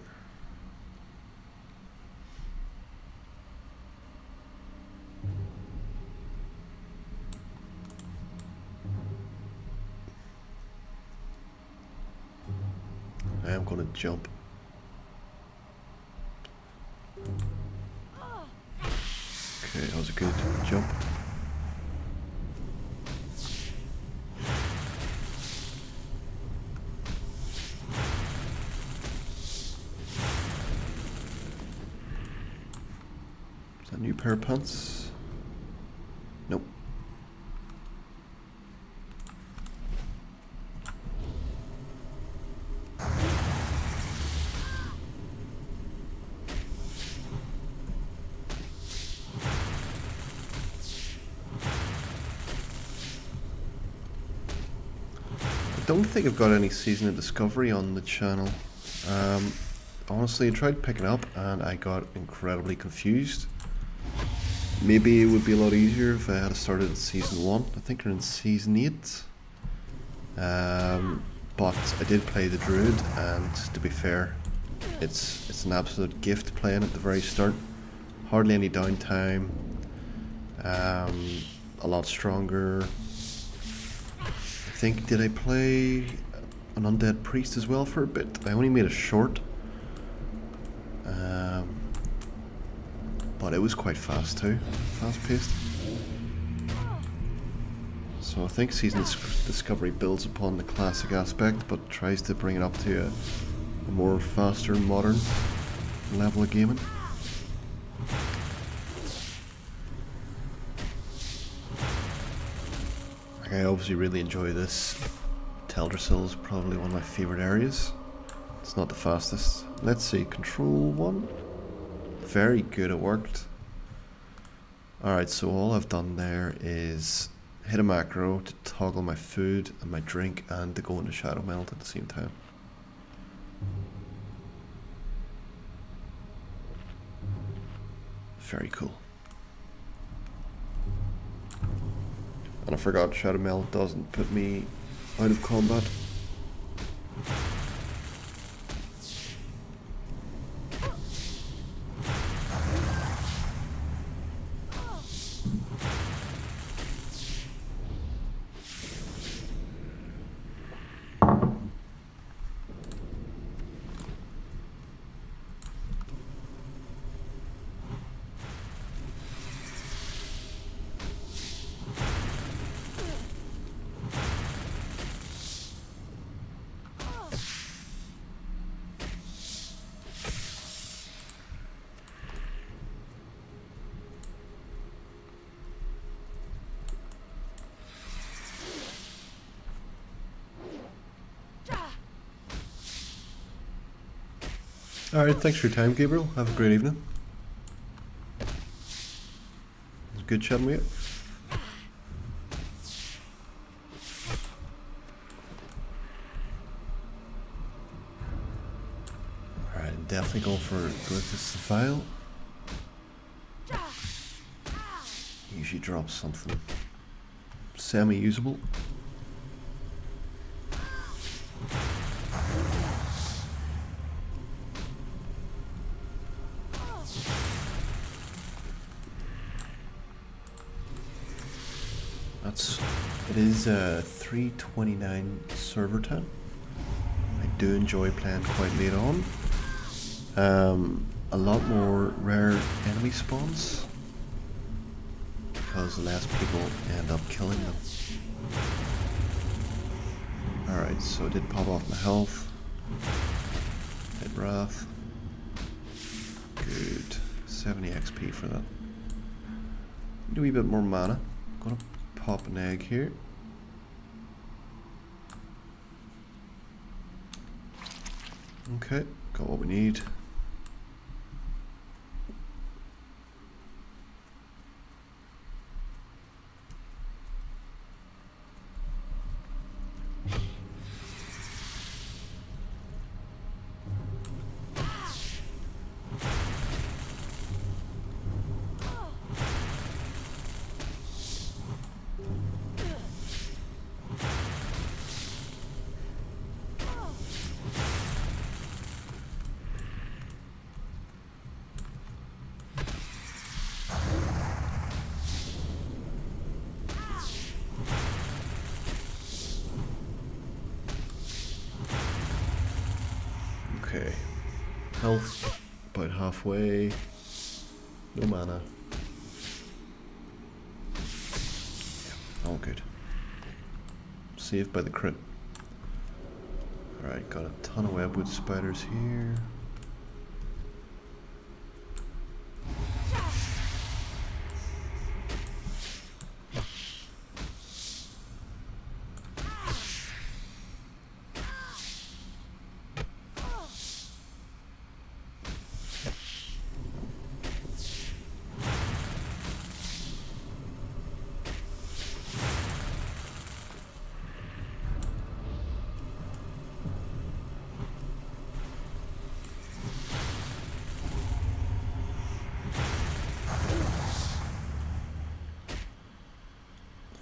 I am going to jump. Okay, that was a good jump. Is that a new pair of pants? Nope. I don't think I've got any Season of Discovery on the channel. Honestly, I tried picking up and I got incredibly confused. Maybe it would be a lot easier if I had started at Season 1. I think they're in Season 8. But I did play the Druid, and to be fair, it's an absolute gift playing at the very start. Hardly any downtime. A lot stronger. I think, did I play an Undead Priest as well for a bit? I only made a short. But it was quite fast too, fast paced. So I think Season Discovery builds upon the classic aspect, but tries to bring it up to a more faster, modern level of gaming. I obviously really enjoy this. Teldrassil is probably one of my favourite areas. It's not the fastest. Let's see, Control 1. Very good, it worked. Alright, so all I've done there is hit a macro to toggle my food and my drink and to go into Shadow Meld at the same time. Very cool. And I forgot Shadow Meld doesn't put me out of combat. Alright, thanks for your time, Gabriel. Have a great evening. It was good chatting with you. Alright, I'm definitely going for Griffith's File. Usually drops something semi-usable. is a 3:29 server time. I do enjoy playing quite late on. A lot more rare enemy spawns because less people end up killing them. Alright, so I did pop off my health. Hit Wrath. Good. 70 XP for that. Need a wee bit more mana. Gonna pop an egg here. Okay, got what we need. Okay, health about halfway, no mana. Yeah, all good. Saved by the crit. Alright, got a ton of webwood spiders here.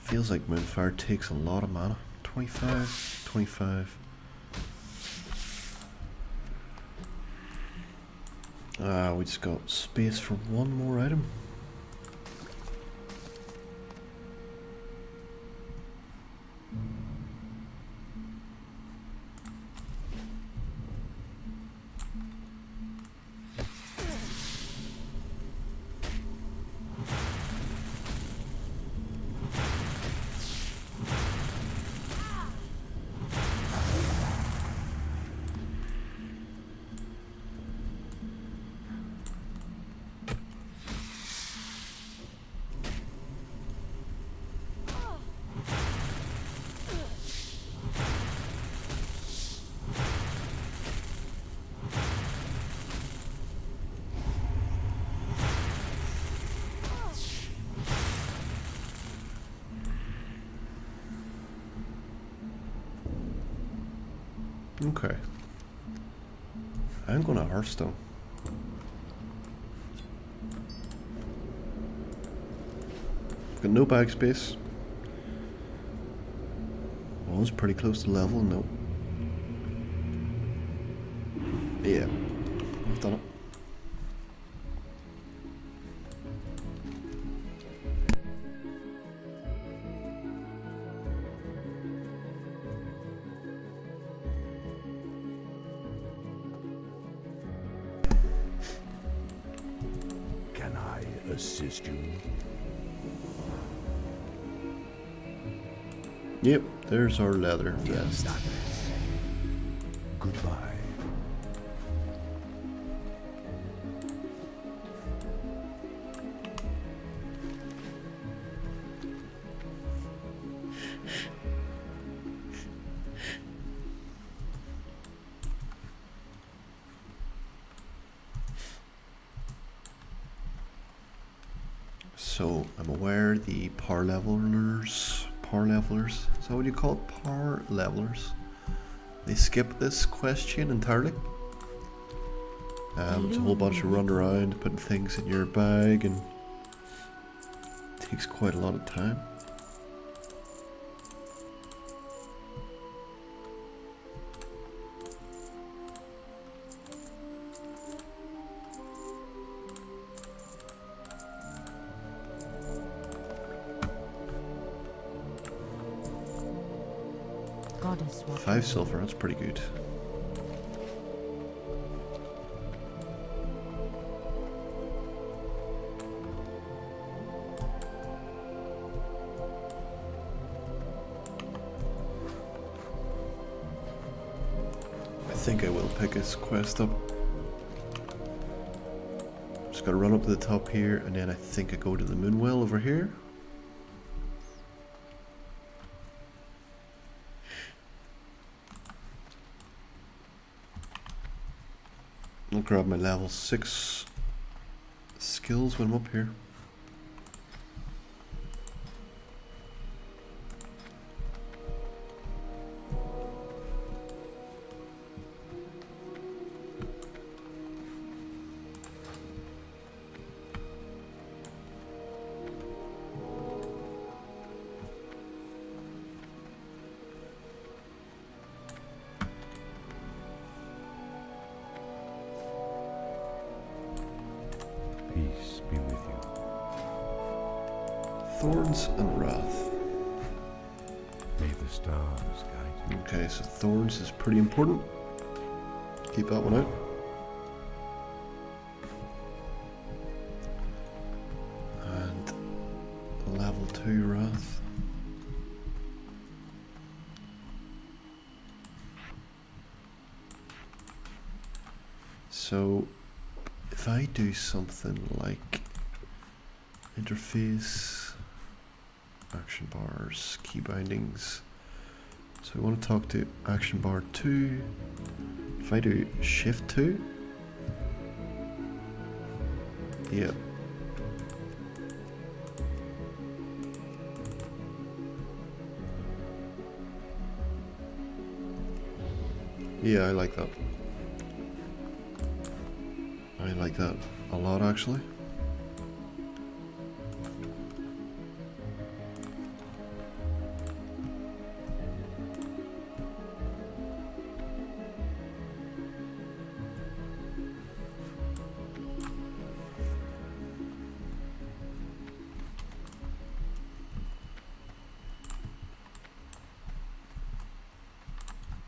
Feels like Moonfire takes a lot of mana. 25, 25. We just got space for one more item. Okay. I'm gonna Hearthstone. I've got no bag space. Was pretty close to level, no. Yeah, I've done it. Can I assist you? Yep, there's our leather vest. Goodbye. So I'm aware the power levelers, is that what you call it? Power levelers. They skip this question entirely. It's a whole bunch of run around, putting things in your bag, and it takes quite a lot of time. goddess watches 5 silver, that's pretty good. I think I will pick this quest up. Just gotta run up to the top here, and then I think I go to the Moonwell over here. I'll grab my level 6 skills when I'm up here. Peace be with you. Thorns and Wrath. May the stars guide you. Okay, so Thorns is pretty important. Keep that one out. And level 2 Wrath. So if I do something like interface, action bars, key bindings. So I want to talk to action bar 2. If I do shift 2, yeah. Yeah, I like that. I like that a lot, actually.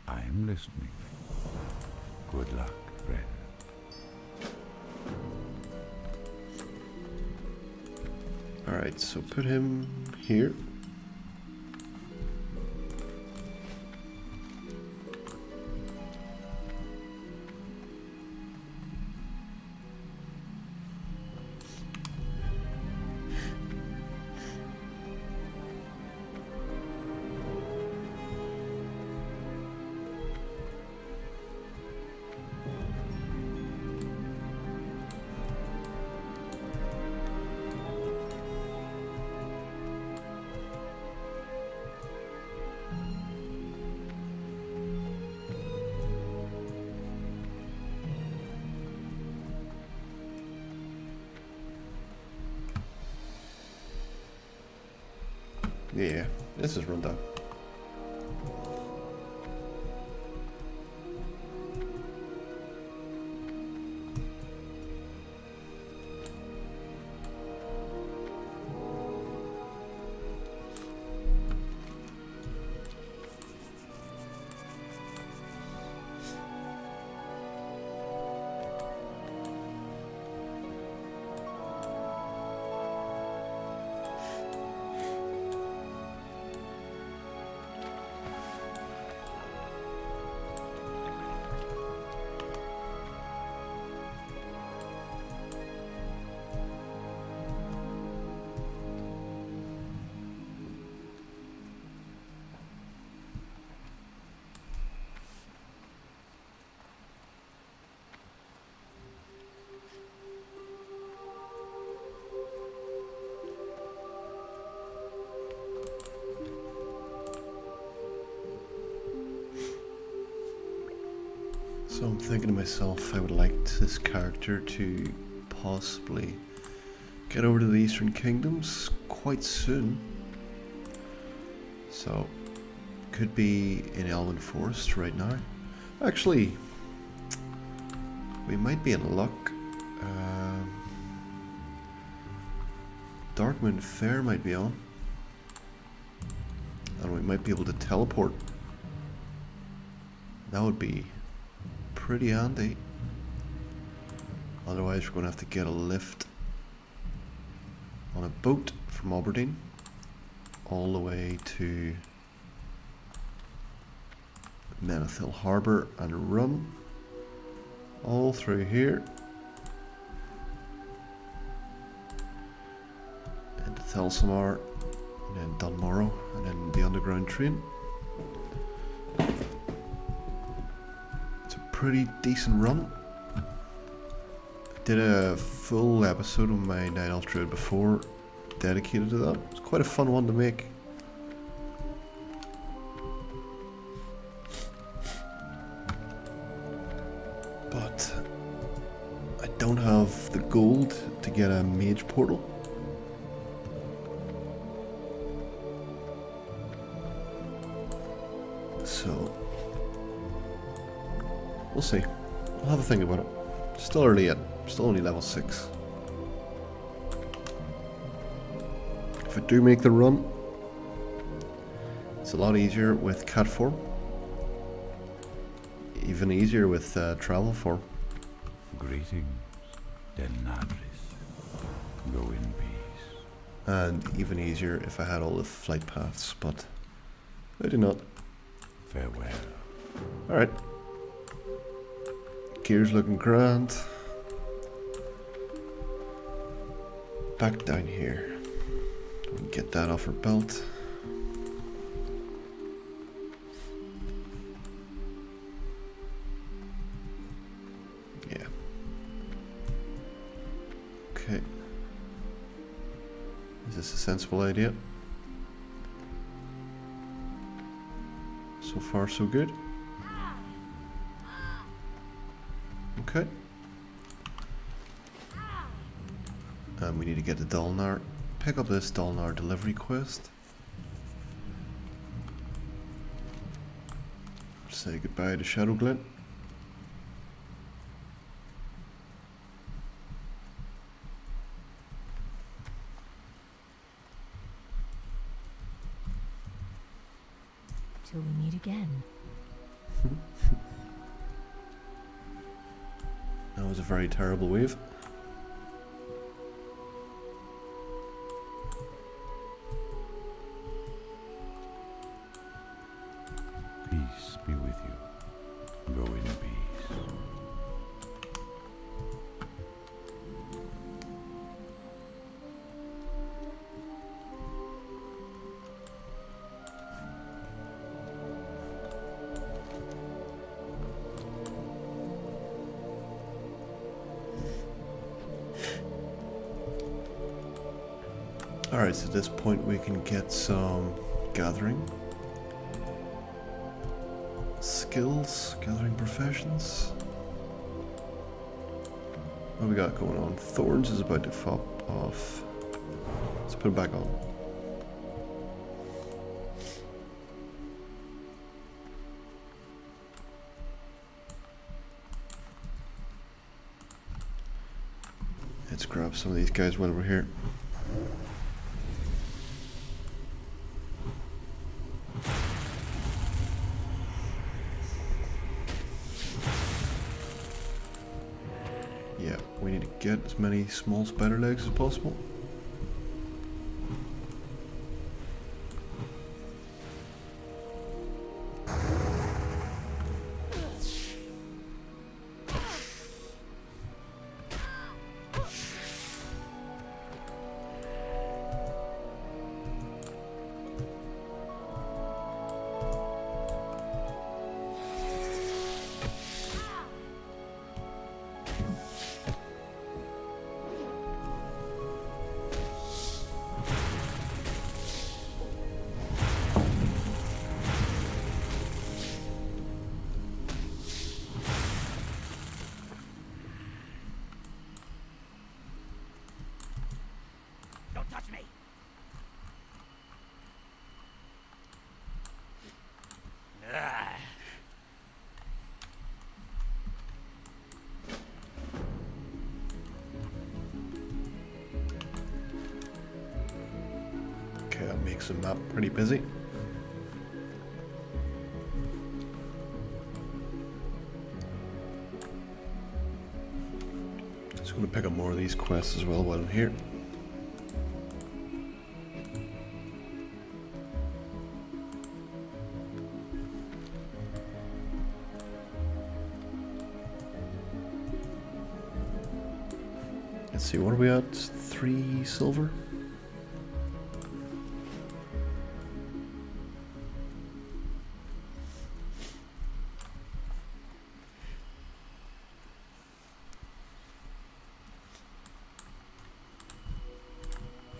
I am listening. Good luck, friend. Alright, so put him here. Yeah, this is rundown. So I'm thinking to myself, I would like this character to possibly get over to the Eastern Kingdoms quite soon. So, could be in Elven Forest right now. Actually, we might be in luck. Darkmoon Fair might be on. And we might be able to teleport That would be pretty handy. Otherwise, we're going to have to get a lift on a boat from Aberdeen all the way to Menethil Harbour and run all through here into Thelsamar and then Dunmorrow and then the underground train. It's a pretty decent run. I did a full episode of my Night Elf Druid before dedicated to that. It's quite a fun one to make. But I don't have the gold to get a mage portal. So we'll see. I'll have a think about it. Still early yet. Still only level 6. If I do make the run, it's a lot easier with cat form. Even easier with travel form. Greetings, Denadris. Go in peace. And even easier if I had all the flight paths, but I do not. Farewell. Alright. Gear's looking grand. Back down here. We can get that off our belt. Yeah. Okay. Is this a sensible idea? So far, so good. Okay. And we need to get the Dolnar. Pick up this Dolnar delivery quest. Say goodbye to Shadowglen. Till we meet again. That was a very terrible wave. Peace be with you. Go in peace. Alright, so at this point we can get some gathering skills, gathering professions. What do we got going on? Thorns is about to pop off. Let's put it back on. Let's grab some of these guys while we're here. Yeah, we need to get as many small spider legs as possible. Okay, that makes the map pretty busy. just gonna pick up more of these quests as well while I'm here. Let's see, what are we at? 3 silver?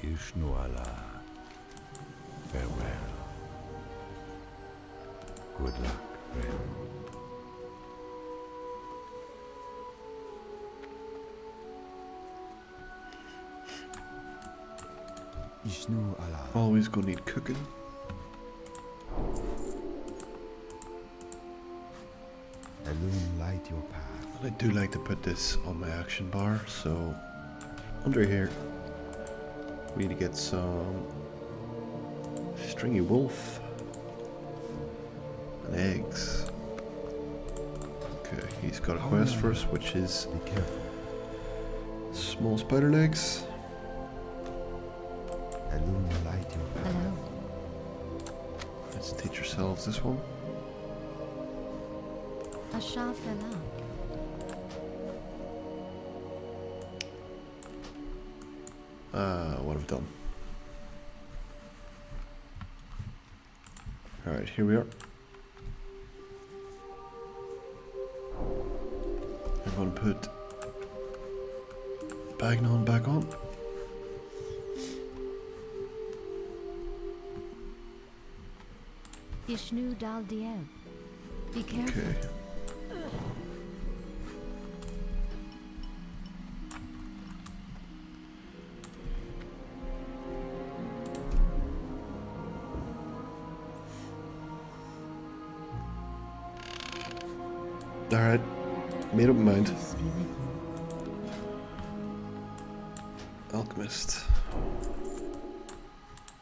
Ishnuala. Farewell. Good luck, friend. Always gonna need cooking. Light your path. I do like to put this on my action bar, so under here we need to get some stringy wolf and eggs. Okay, he's got a quest for us, which is Be careful. small spider legs. Light your path. Hello. Let's teach ourselves this one. Ashafela. What have I done? Alright, here we are. I'm going to put Bagnon back on. Ishnu Dal Diel. Be careful. Okay. Alright, made up my mind. Peace be with you. Alchemist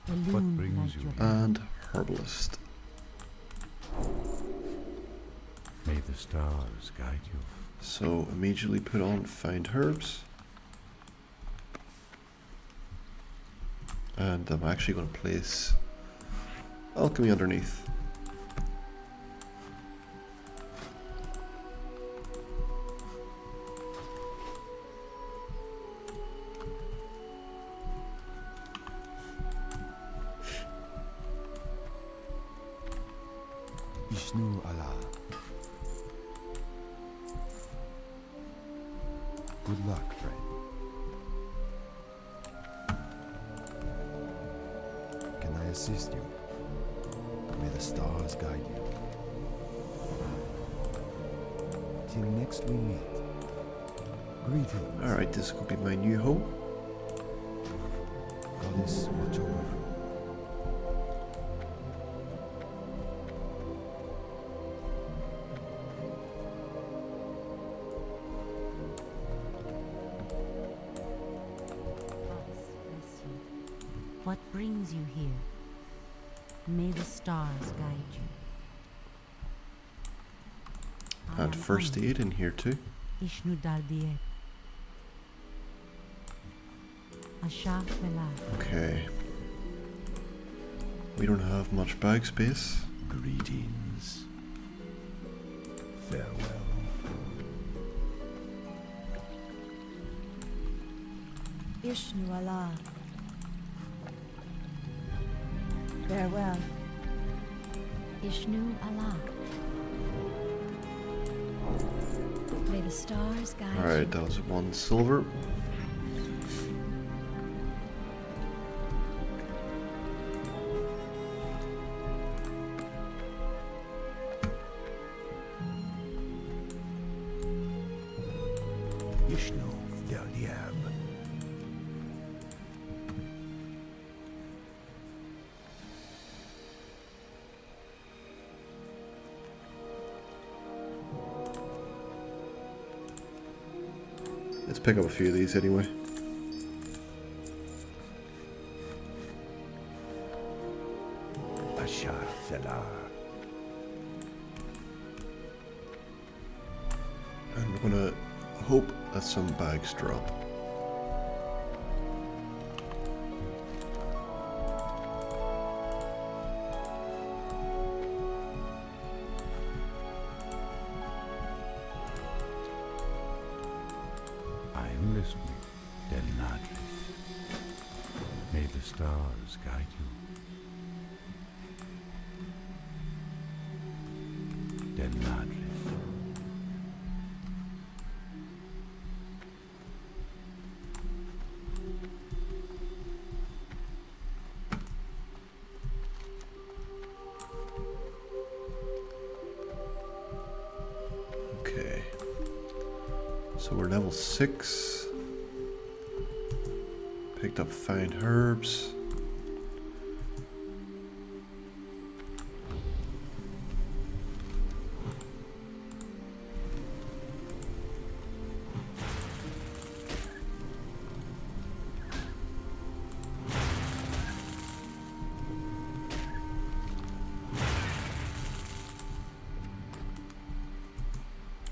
Illume brings light you your here? path. and herbalist. May the stars guide you. So immediately put on find herbs. And I'm actually going to place alchemy underneath. Ishnu Allah. Good luck, friend. Can I assist you? May the stars guide you. Till next we meet. Greetings. Alright, this will be my new home. Goddess, watch over you. Goddess bless you. What brings you here? May the stars guide you. I And am first honored. aid in here too. Ishnu Daldie. Ashafela. Okay. We don't have much bag space. Greetings. Farewell. Ishnu Allah. Farewell. Ishnu Allah. May the stars guide you. Alright, that was 1 silver. Ishnu Del Diab. Let's pick up a few of these anyway. Ashar Selah. And we're gonna hope let some bags drop. I am listening, Denadris. May the stars guide you. Denadris. Okay. So we're level 6. Picked up fine herbs.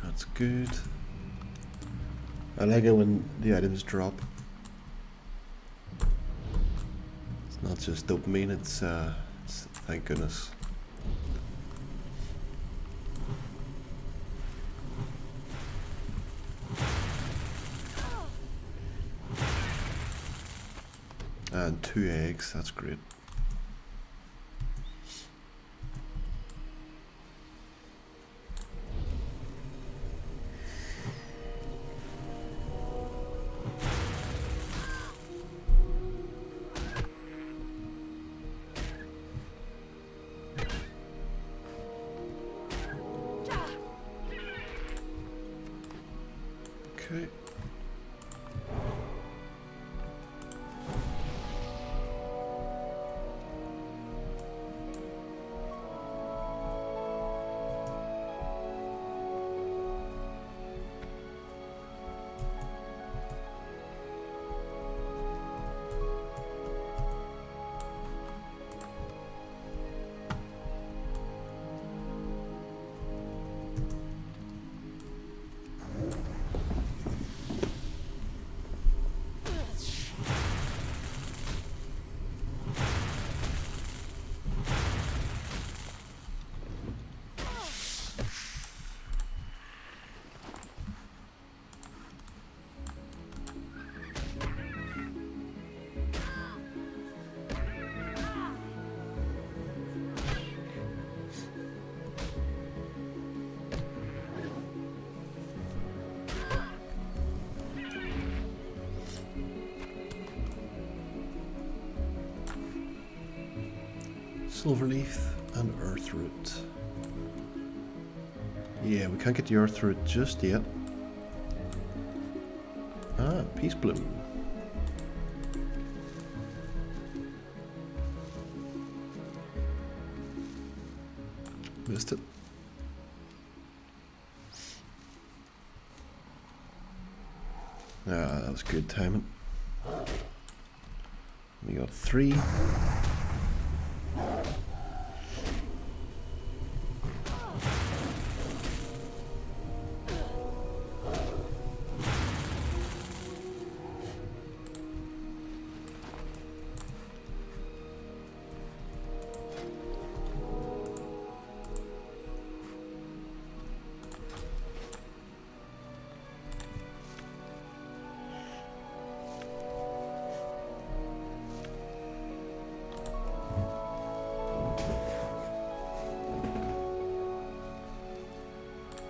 That's good. I like it when the items drop. It's not just dopamine, it's thank goodness. And 2 eggs, that's great. Okay. Silverleaf and Earthroot. Yeah, we can't get the Earthroot just yet. Ah, Peace Bloom. Missed it. Ah, that was good timing. We got 3.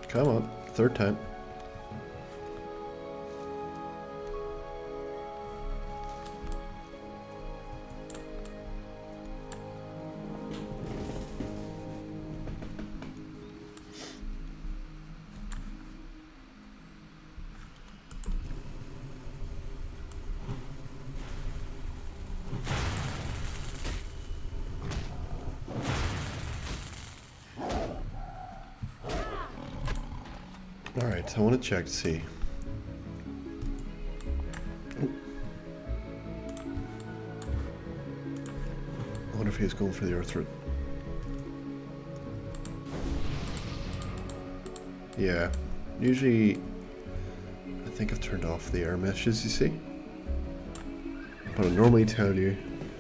Come on, 3rd time. Alright, I want to check to see. I wonder if he's going for the Earthroot. Yeah, usually I think I've turned off the air meshes, you see. But I normally tell you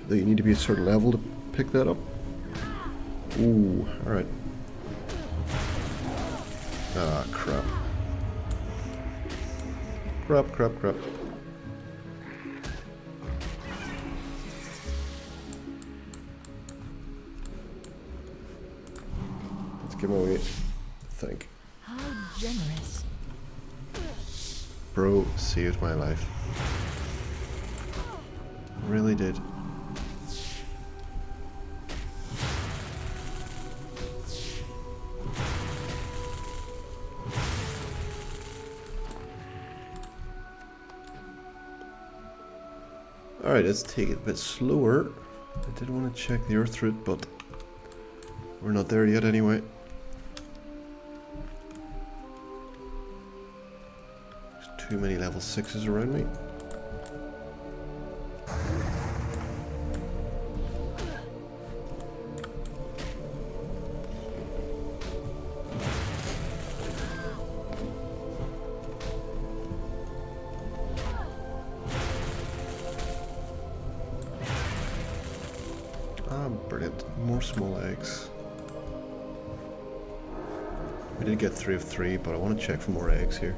that you need to be a certain level to pick that up. Ooh, alright. Ah, crap. Crap. Let's give him away, I think. How generous. Bro saved my life. Really did. Alright, let's take it a bit slower. I did want to check the earth route, but we're not there yet anyway. There's too many level 6s around me. Brilliant. More small eggs. We did get 3 of 3, but I want to check for more eggs here.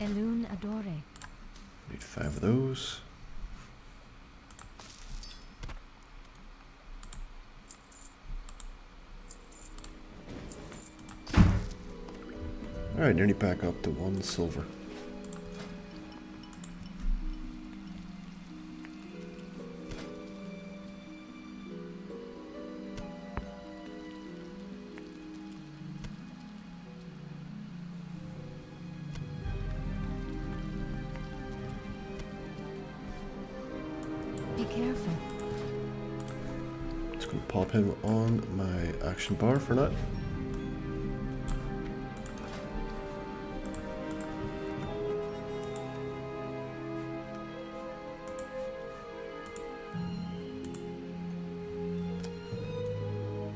Elun Adore. Need 5 of those. Alright, nearly back up to 1 silver. Be careful. Just gonna pop him on my action bar for now.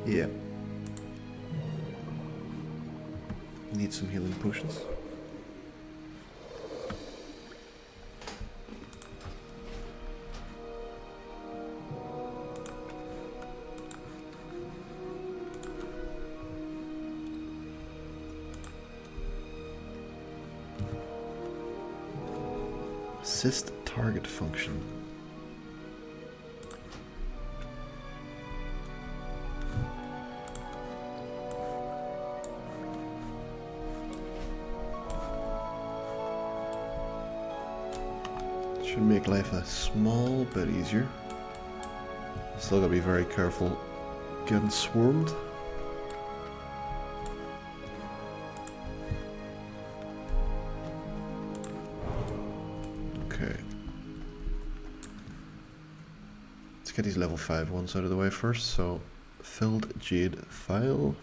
Yeah. Need some healing potions. Assist target function. Should make life a small bit easier. Still gotta be very careful getting swarmed. Okay. Let's get these level 5 ones out of the way first. So, filled jade file.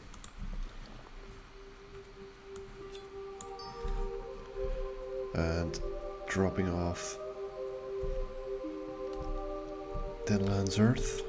And dropping off Deadlands Earth.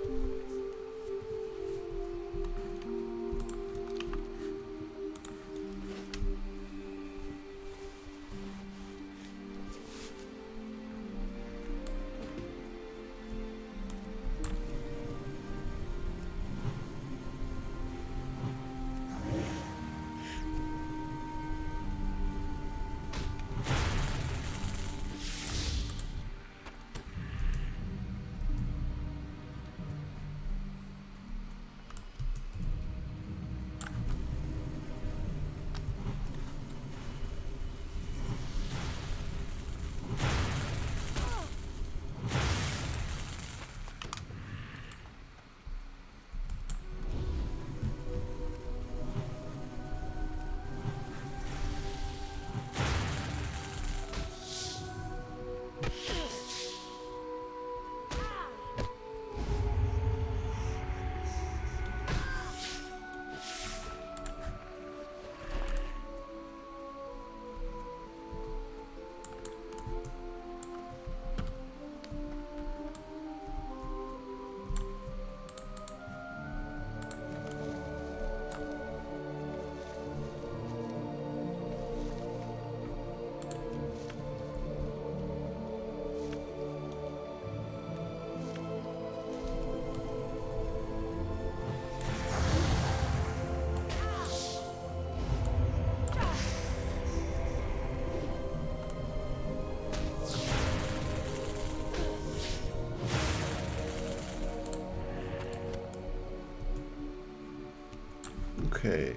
Okay.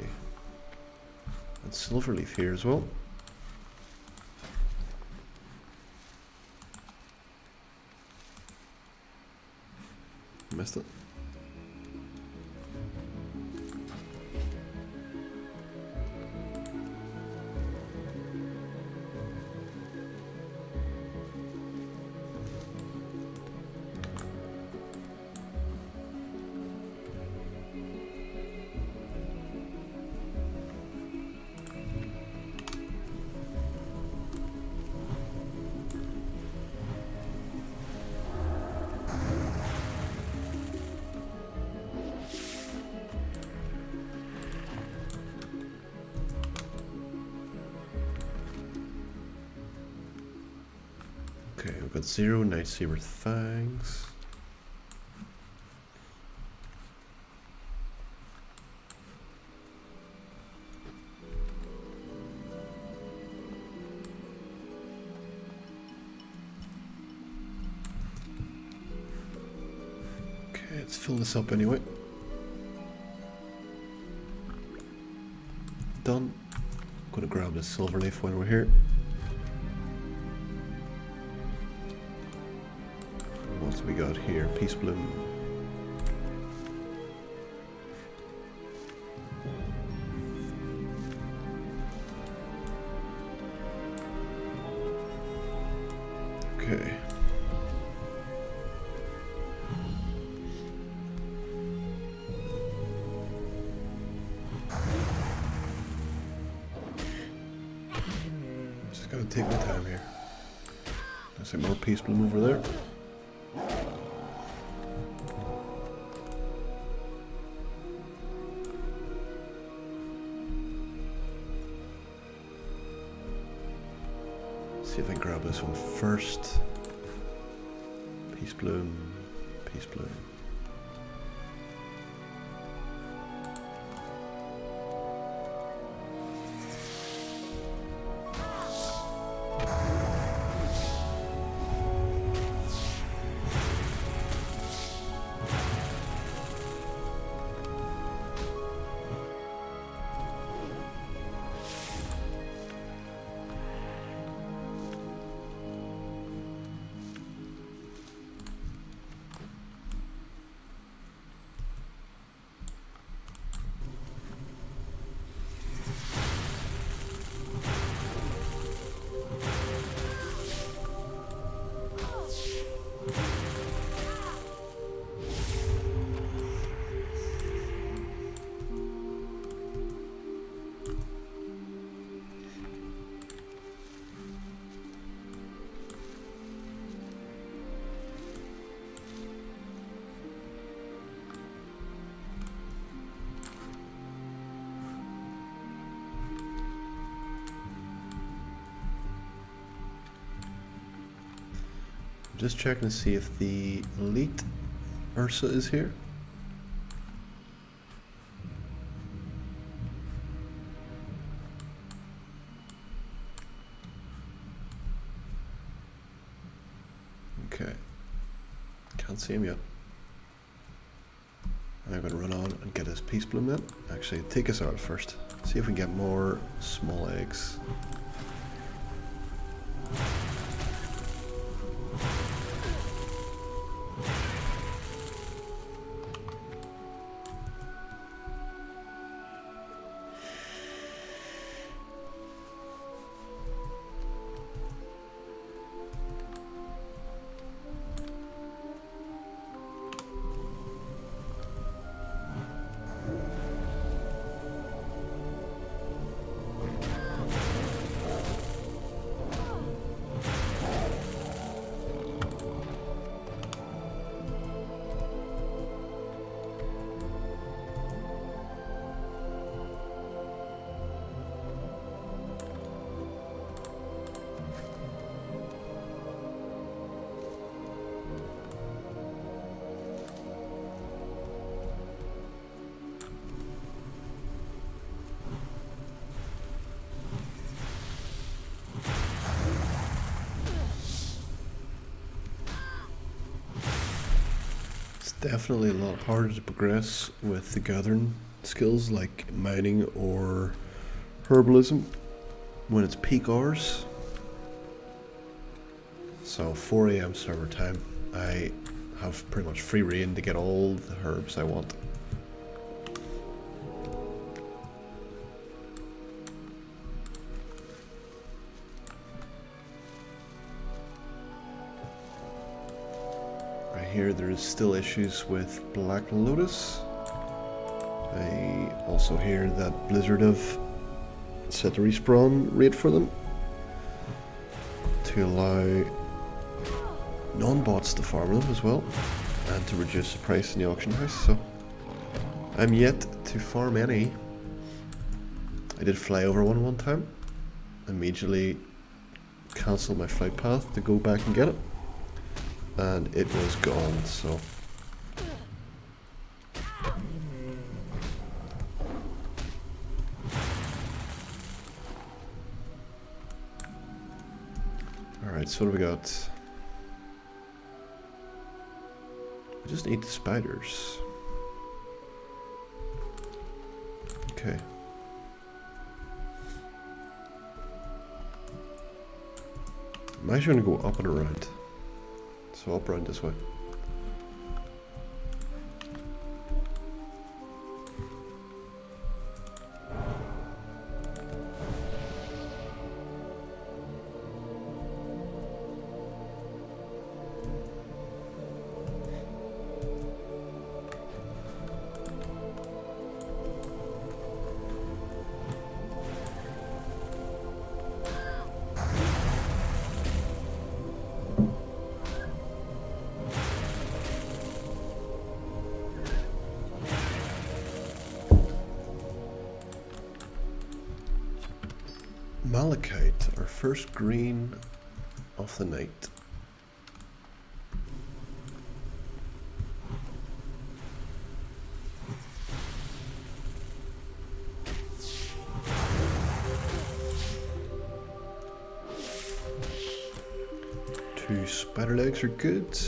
And silverleaf here as well. Missed it. Okay, we've got 0 Night Saber Fangs. Okay, let's fill this up anyway. Done. Gonna grab the silver leaf when we're here. What we got here? Peace Bloom. Okay. Just gotta take my time here. There's some more Peace Bloom over there. See if I can grab this one first. Peace Bloom, Peace Bloom. Just checking to see if the elite Ursa is here. Okay. Can't see him yet. I'm gonna run on and get his Peace Bloom then. Actually, take us out first. See if we can get more small eggs. Definitely a lot harder to progress with the gathering skills like mining or herbalism when it's peak hours. So 4 AM server time, I have pretty much free reign to get all the herbs I want. I hear there's still issues with Black Lotus. I also hear that Blizzard have set a respawn rate for them to allow non-bots to farm them as well, and to reduce the price in the auction house. So I'm yet to farm any. I did fly over one time, immediately cancelled my flight path to go back and get it, and it was gone. So alright, so what have we got? I just need the spiders. Okay. I'm actually going to go up and around. So up around this way. Malachite, our first green of the night. Two spider legs are good.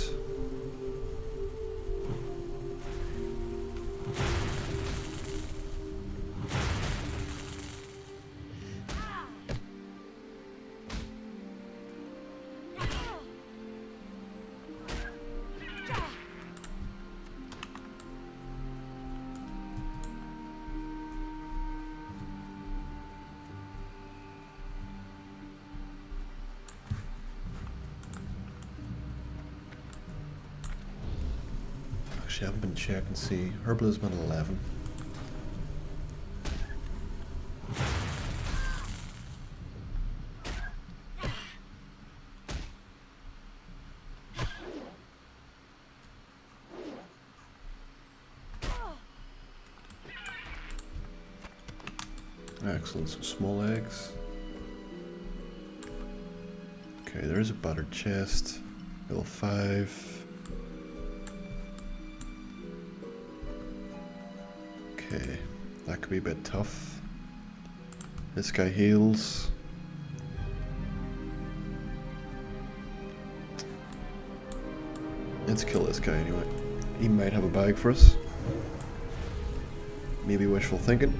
Actually, I haven't been checking to see. Herbalism at 11. Excellent, some small eggs. Okay, there's a battered chest. Level 5. Okay, that could be a bit tough. This guy heals. Let's kill this guy anyway. He might have a bag for us. Maybe wishful thinking.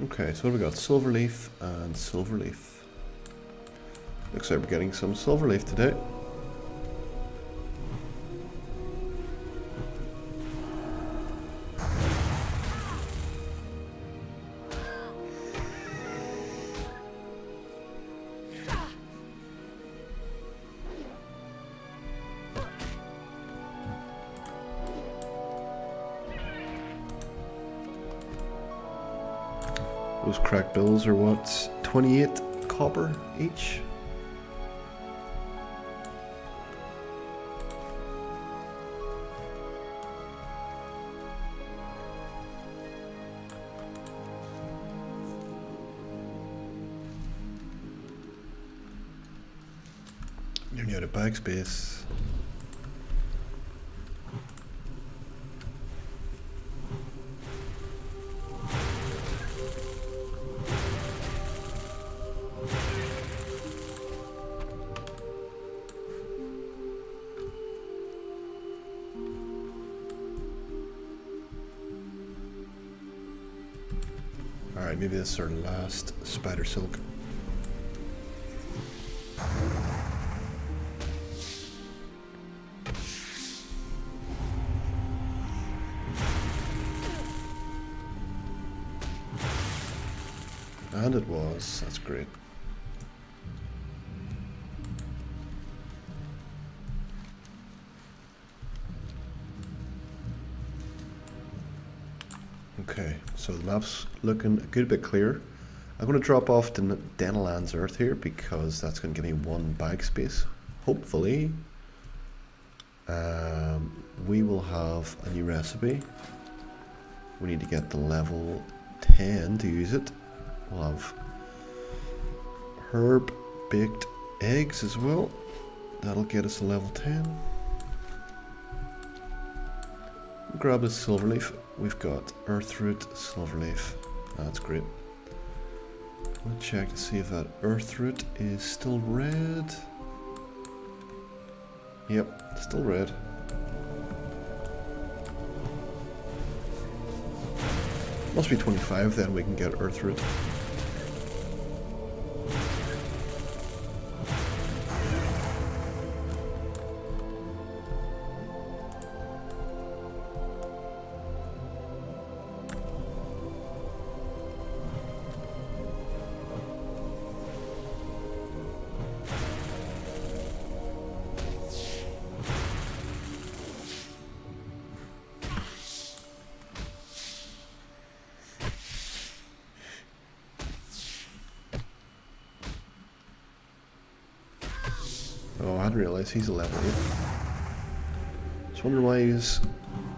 Okay, so what have we got? Silverleaf and Silverleaf. Looks like we're getting some Silverleaf today. Those cracked bills are what? 28 copper each? Nearly out of bag space. Alright, maybe this is our last spider silk. And it was. That's great. Okay, so the map's looking a good bit clearer. I'm going to drop off to Denaland's Earth here because that's going to give me 1 bag space. Hopefully, we will have a new recipe. We need to get the level 10 to use it. We'll have herb baked eggs as well. That'll get us a level 10. Grab a silver leaf. We've got earth root, silver leaf. That's great. I'm gonna check to see if that earth root is still red. Yep, still red. Must be 25 then we can get earth root. Oh, I didn't realize he's a level 8. Just wondering why he's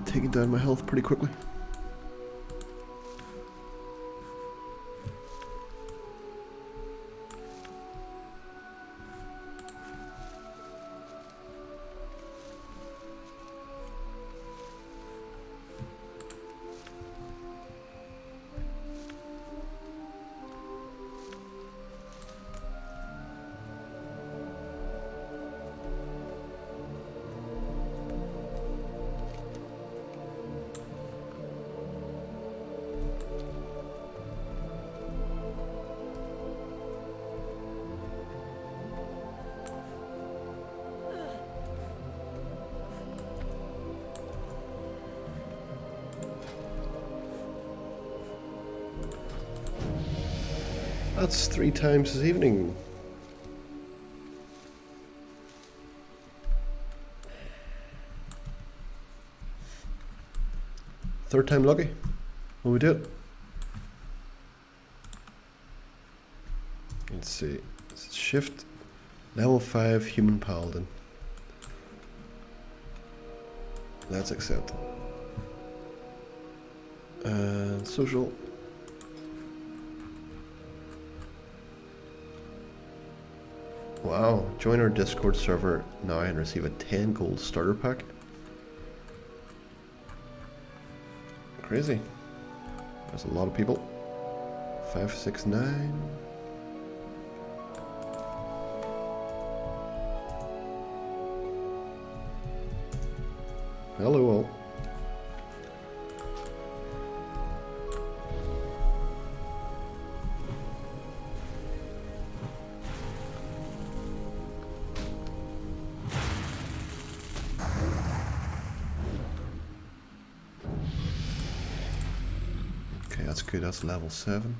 taking down my health pretty quickly. That's 3 times this evening. Third time lucky. Will we do it? Let's see. Shift. Level 5 human paladin. Let's accept. And social. Wow, join our Discord server now and receive a 10 gold starter pack. Crazy. There's a lot of people. 569. Hello all. That's good, that's level 7.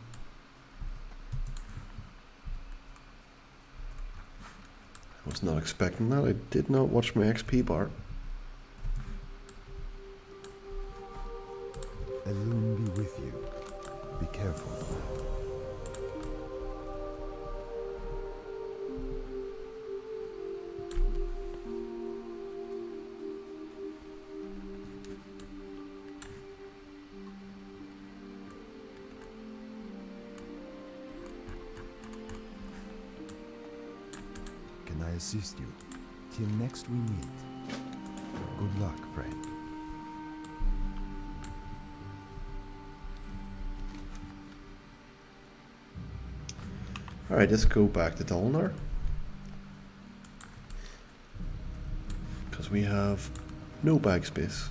I was not expecting that. I did not watch my XP bar. Elune be with you. Be careful. Can I assist you? Till next we meet. Good luck, friend. Alright, let's go back to Dolinar. Because we have no bag space.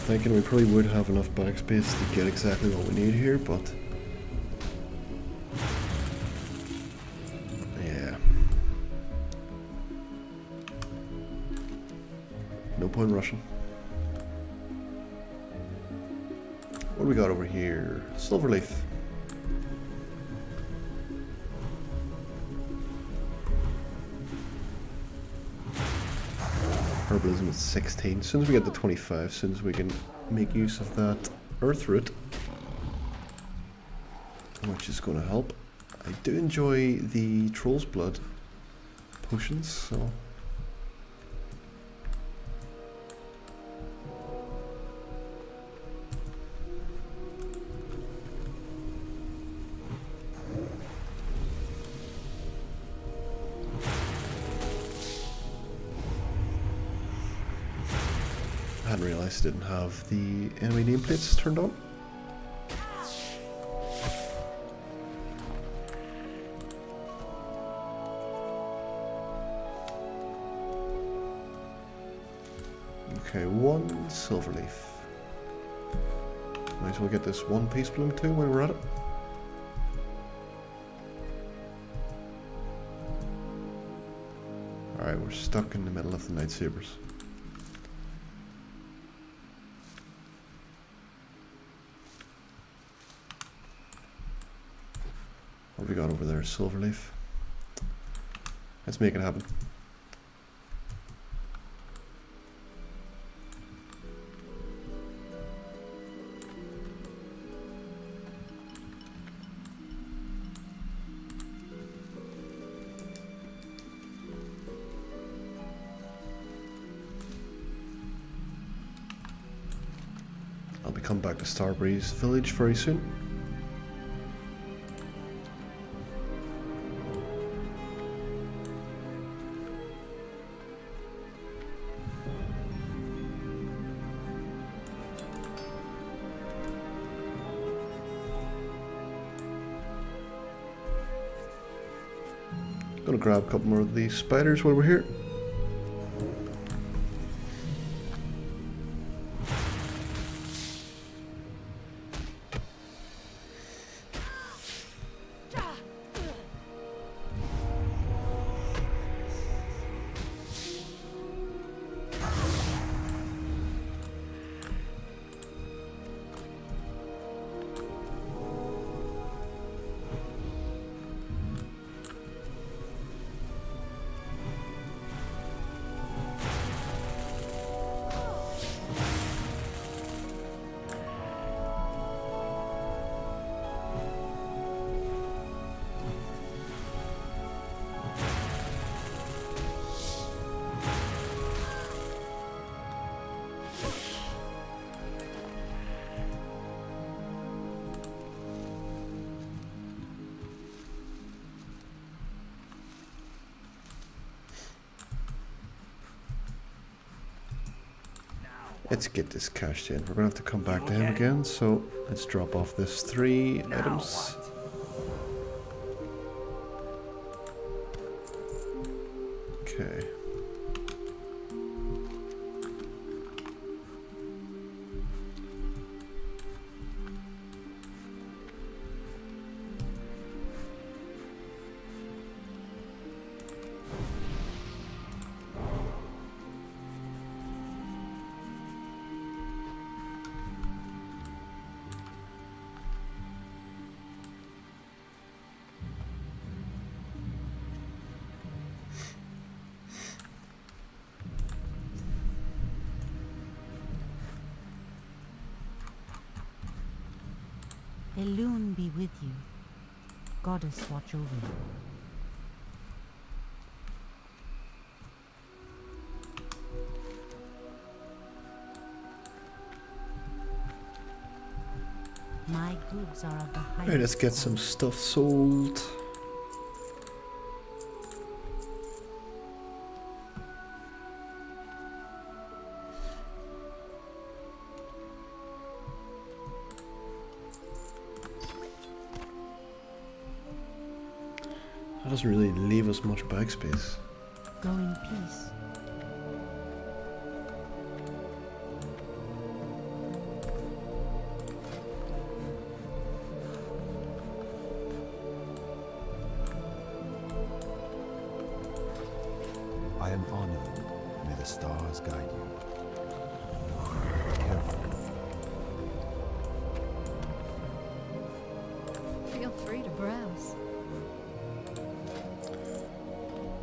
thinking we probably would have enough backspace to get exactly what we need here, but yeah, no point rushing. What do we got over here? Silverleaf. Herbalism is 16. As soon as we get to 25, as soon as we can make use of that earth root, which is going to help. I do enjoy the troll's blood potions, so I hadn't realised I didn't have the enemy nameplates turned on. Okay, one silver leaf. Might as well get this one peace bloom too while we're at it. Alright, we're stuck in the middle of the Night Sabers. What have we got over there? Silverleaf. Let's make it happen. I'll be coming back to Starbreeze Village very soon. Gonna grab a couple more of these spiders while we're here. Let's get this cashed in. We're gonna have to come back to him again, so let's drop off this 3 items. Okay. Elune be with you. Goddess watch over you. My goods are of the highest. Alright, let's get some stuff sold. That doesn't really leave us much backspace. Go in peace.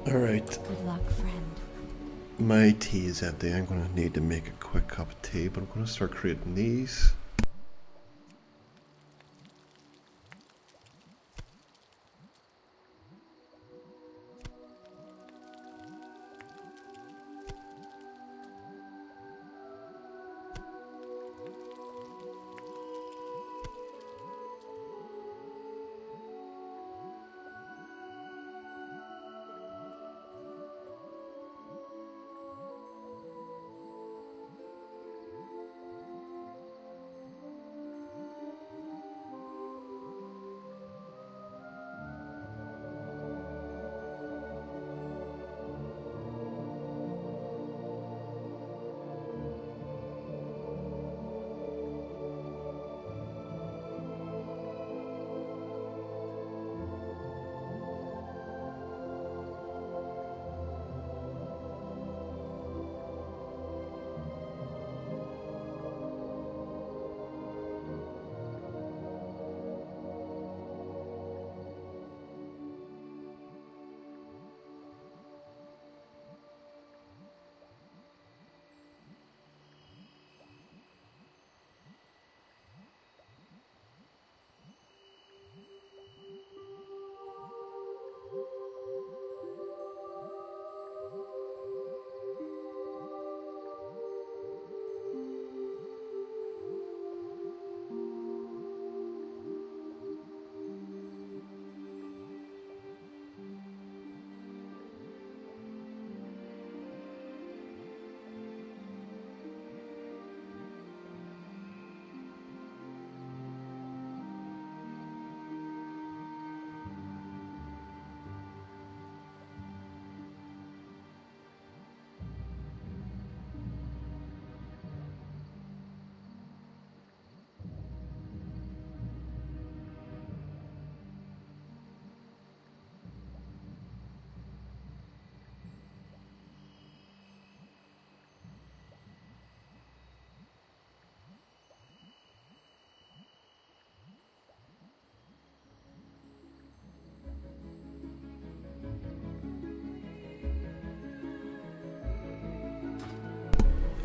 Alright, Good luck, friend. my tea is empty. I'm going to need to make a quick cup of tea, but I'm going to start creating these.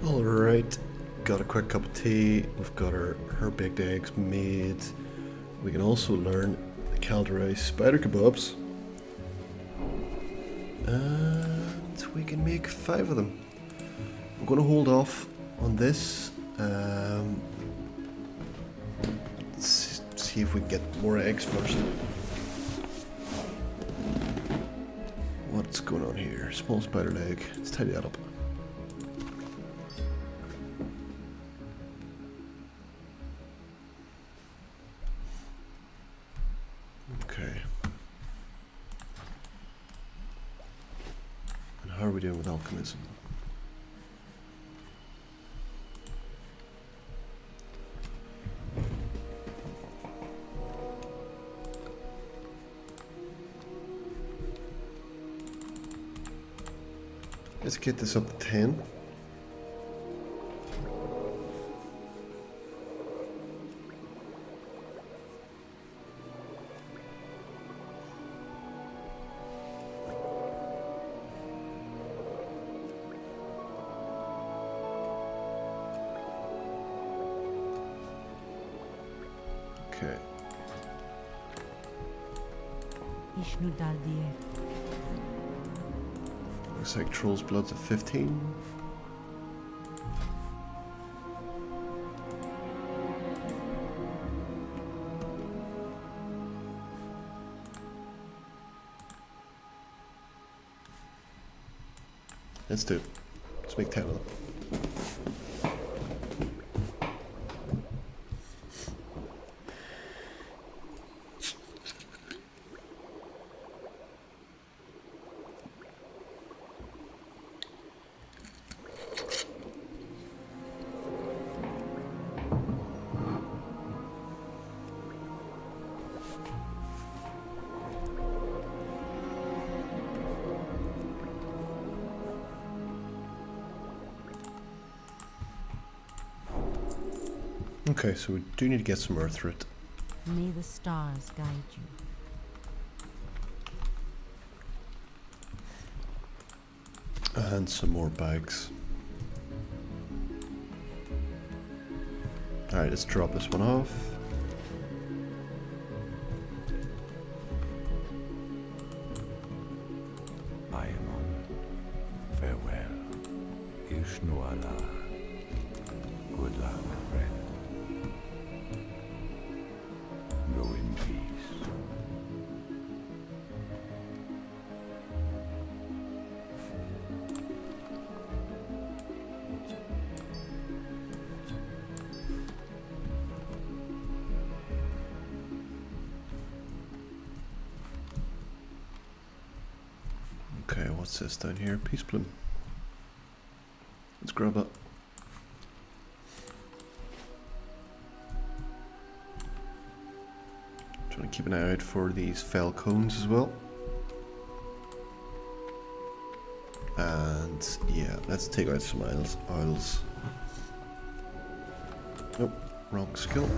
Alright, got a quick cup of tea. We've got her baked eggs made. We can also learn the calderized spider kebabs. And we can make 5 of them. I'm going to hold off on this. Let's see if we can get more eggs first. What's going on here? Small spider leg. Let's tidy that up. Okay. And how are we doing with alchemism? Let's get this up to 10. Okay. Ishnu Daldier. Looks like Troll's Blood's at 15. Let's do it. Let's make 10 of them. Okay, so we do need to get some earth root. May the stars guide you. And some more bags. Alright, let's drop this one off. I am honored. Farewell. Ishnuala. Good luck, friend. Go in peace. Okay, what's this down here? Peace bloom. Let's grab it. Trying to keep an eye out for these fell cones as well. And yeah, let's take out some owls. Nope, wrong skill.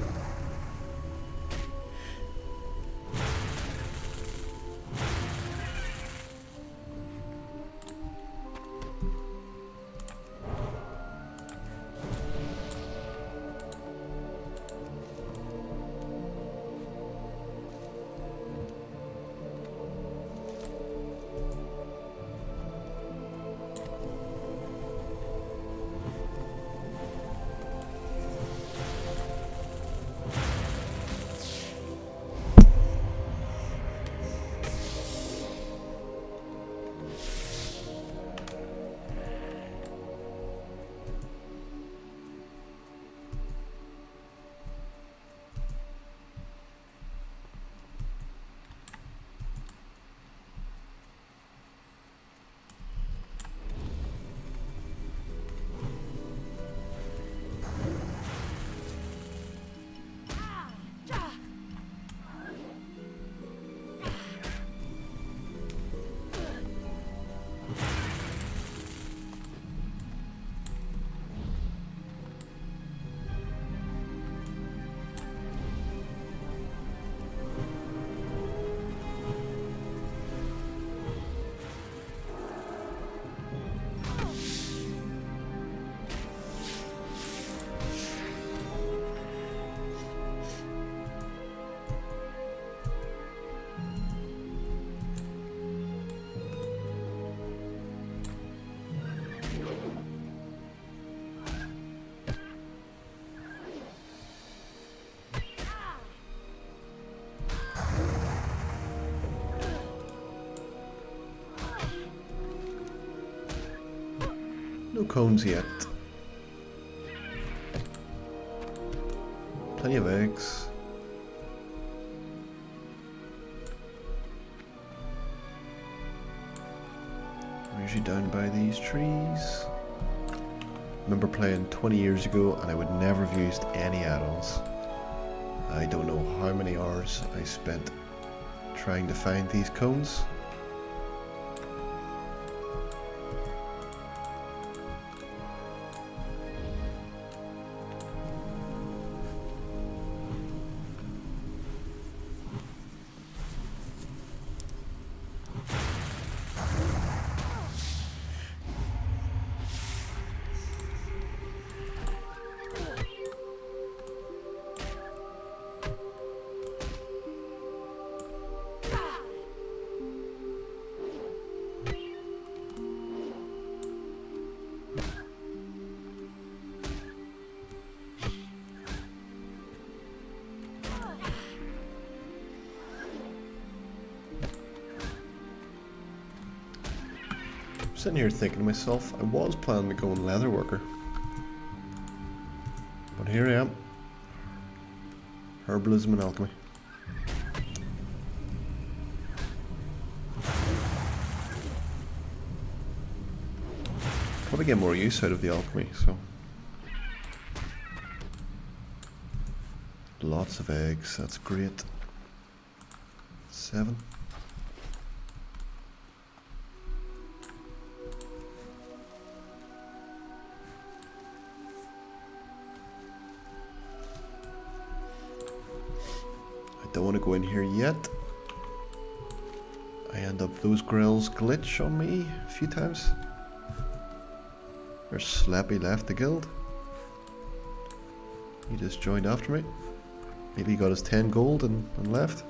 No cones yet. Plenty of eggs. I'm usually down by these trees. Remember playing 20 years ago and I would never have used any add-ons. I don't know how many hours I spent trying to find these cones. Sitting here thinking to myself, I was planning to go in leather worker. But here I am. Herbalism and alchemy. Probably get more use out of the alchemy, so. Lots of eggs, that's great. 7. Don't want to go in here yet. I end up those grills glitch on me a few times. Or Slappy left the guild. He just joined after me. Maybe he got his 10 gold and left.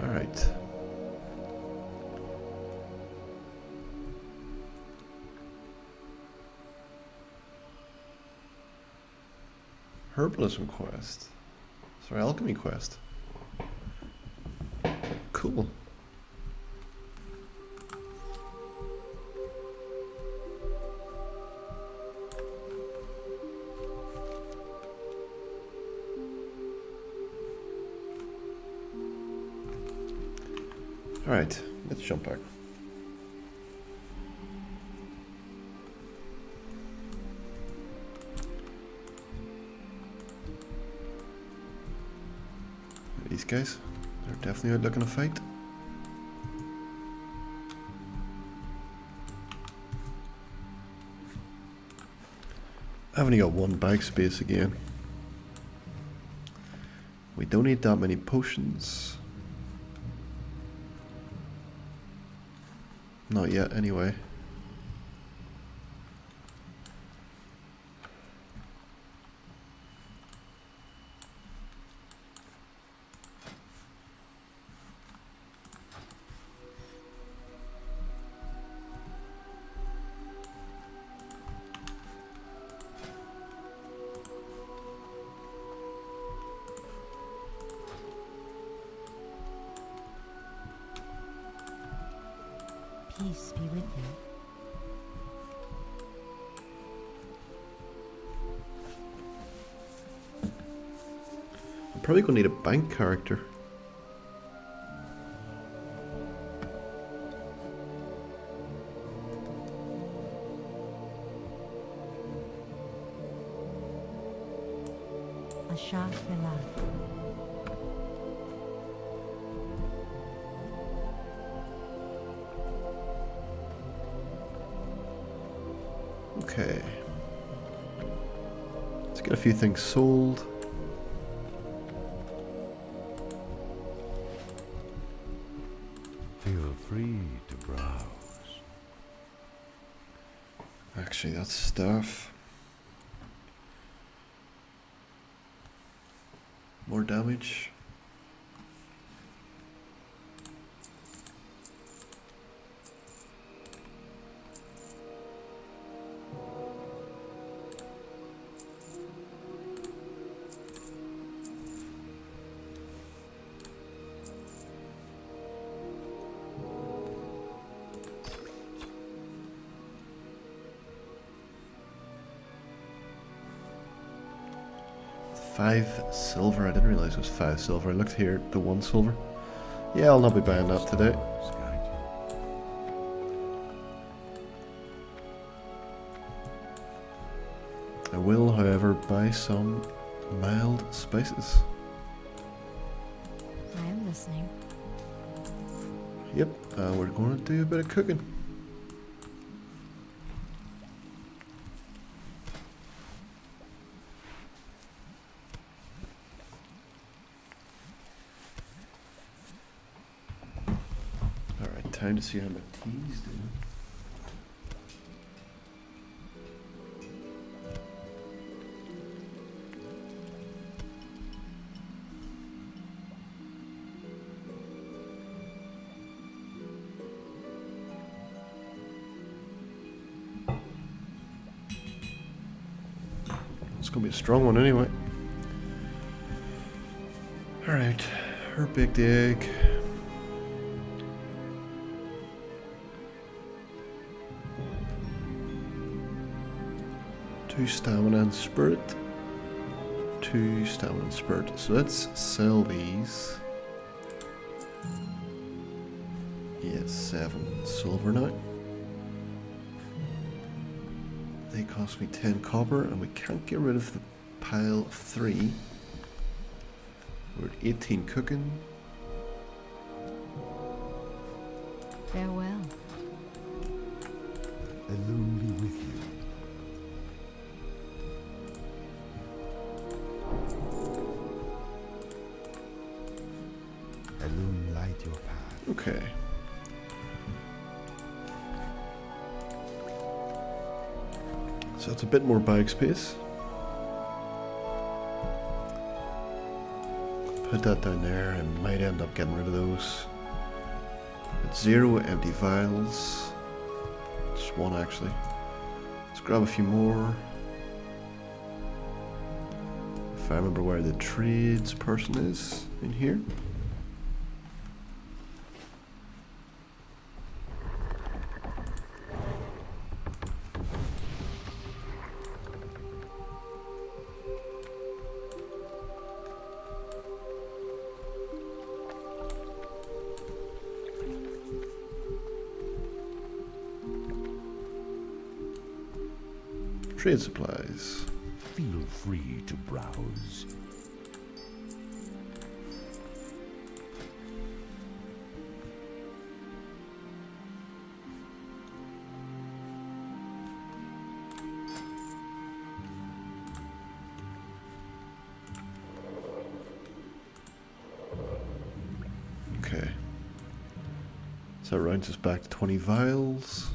Alright. Herbalism quest. Sorry, alchemy quest. Cool. Alright, let's jump back. These guys, they're definitely out looking to fight. I've only got one bag space again. We don't need that many potions. Not yet, anyway. Peace be with you. I'm probably gonna need a bank character. A sharp relax. Okay. Let's get a few things sold. Feel free to browse. Actually, that's stuff. More damage. $5 silver. I didn't realize it was 5 silver. I looked here, the 1 silver. Yeah, I'll not be buying that today. Guide you. I will, however, buy some mild spices. I am listening. Yep, we're going to do a bit of cooking. Alright, time to see how my tea's doing. It's gonna be a strong one anyway. Alright, her baked egg. Two stamina and spirit. 2 stamina and spirit. So let's sell these. Yeah, 7 silver now. They cost me 10 copper, and we can't get rid of the pile of 3. We're at 18 cooking. Farewell. Alone be with you. Alone light your path. Okay. So it's a bit more bag space. Put that down there. I might end up getting rid of those. It's 0 empty vials. Just 1 actually. Let's grab a few more. If I remember where the trades person is in here. Trade supplies. Feel free to browse. Okay. So that rounds us back to 20 vials.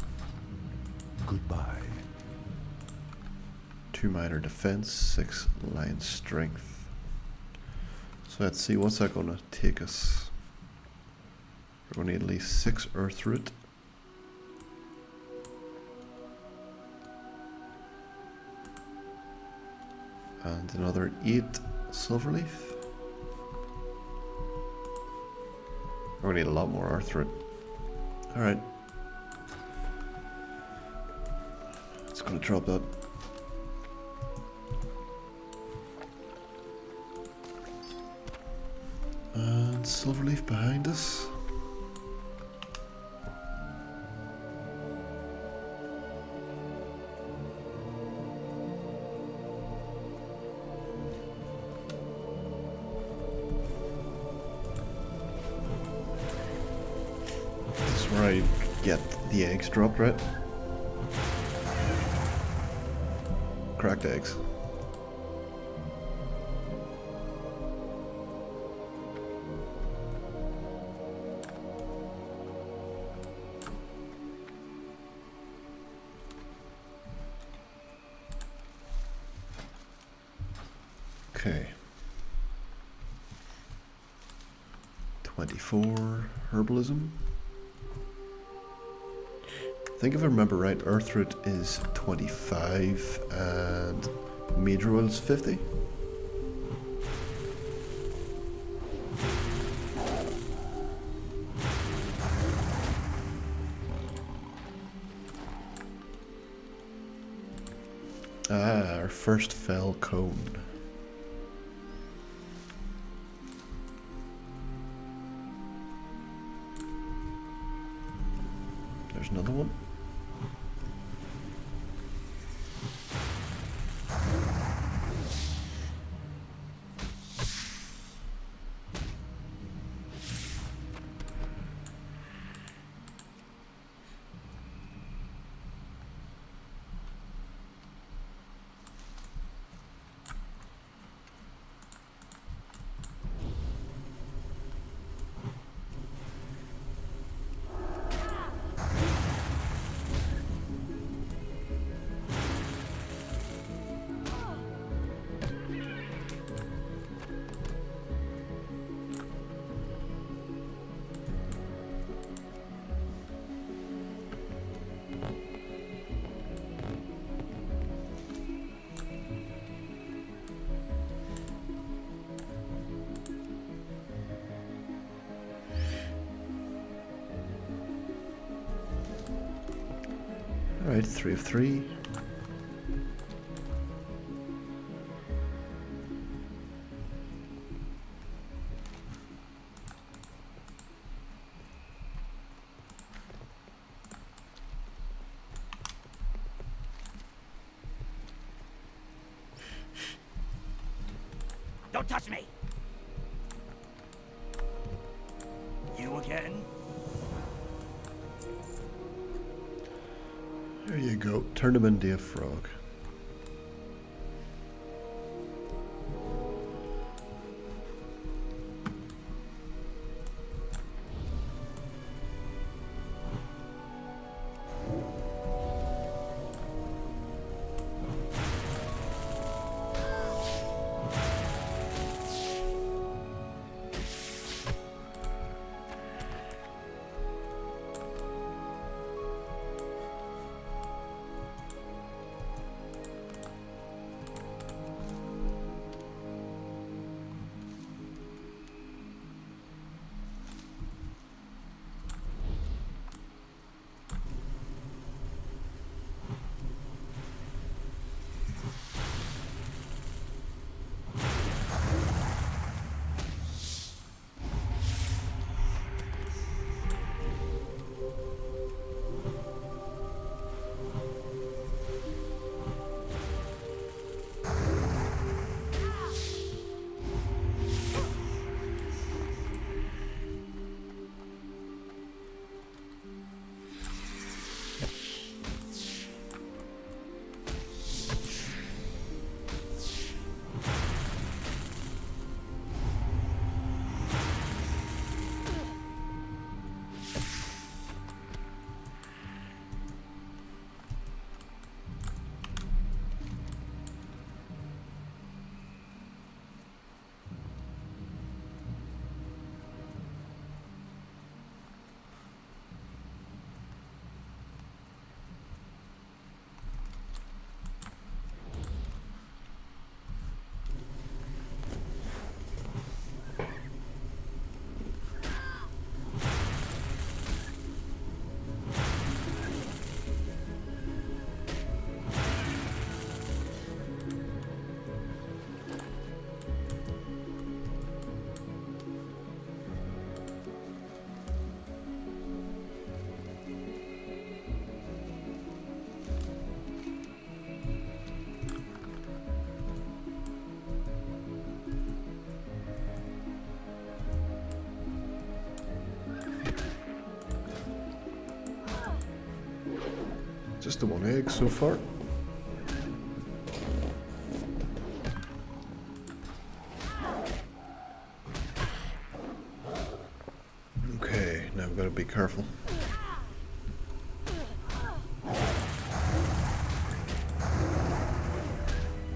Goodbye. 2 minor defense, 6 lion strength. So let's see, what's that going to take us? We're going to need at least 6 earth root. And another 8 silver leaf. We're going to need a lot more earth root. Alright. It's going to drop that. And silverleaf behind us. This is where I get the eggs dropped, right? Cracked eggs. Okay. 24 herbalism. I think if I remember right, earthroot is 25 and Mead is 50. Ah, our first fell cone. There's another one. Alright, 3 of 3. Don't touch me! You again? There you go. Turn him into a frog. Just the one egg so far. Okay, now we've got to be careful.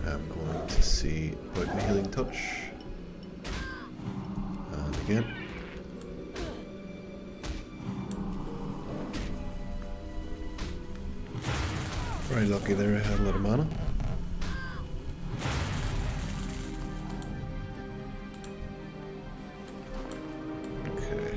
I'm going to see about my healing touch. And again. Very lucky there, I had a lot of mana. Okay.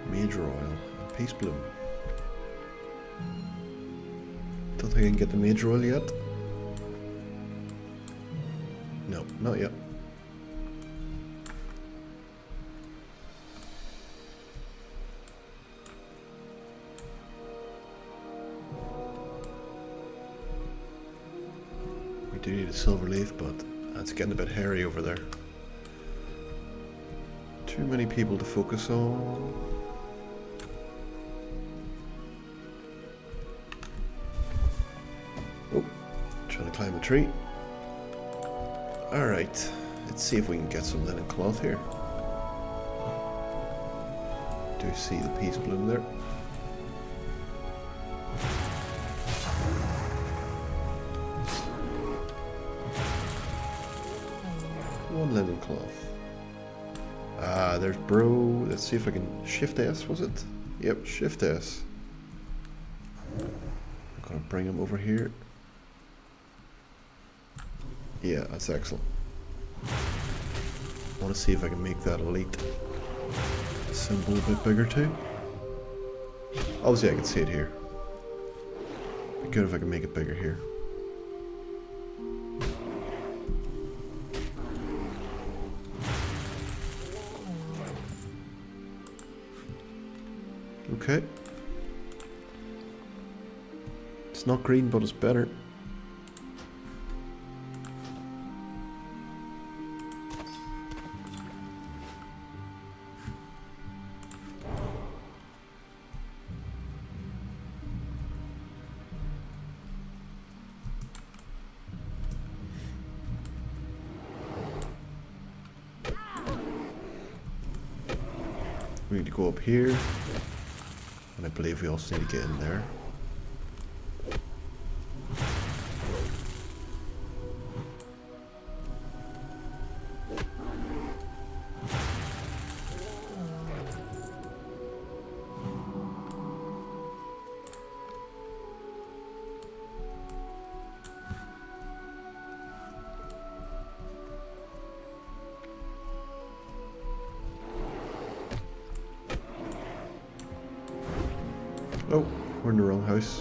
Major oil and peace bloom. Don't think I can get the major oil yet. No, not yet. We do need a silver leaf, but that's getting a bit hairy over there. Too many people to focus on. Oh, trying to climb a tree. Alright, let's see if we can get some linen cloth here. Do you see the peace bloom there? One linen cloth. Ah, there's bro. Let's see if I can shift S, was it? Yep, shift S. I'm gonna bring him over here. Yeah, that's excellent. I want to see if I can make that elite symbol a bit bigger too. Obviously I can see it here. Be good if I can make it bigger here. Okay. It's not green, but it's better. We need to go up here, and I believe we also need to get in there. Oh, we're in the wrong house.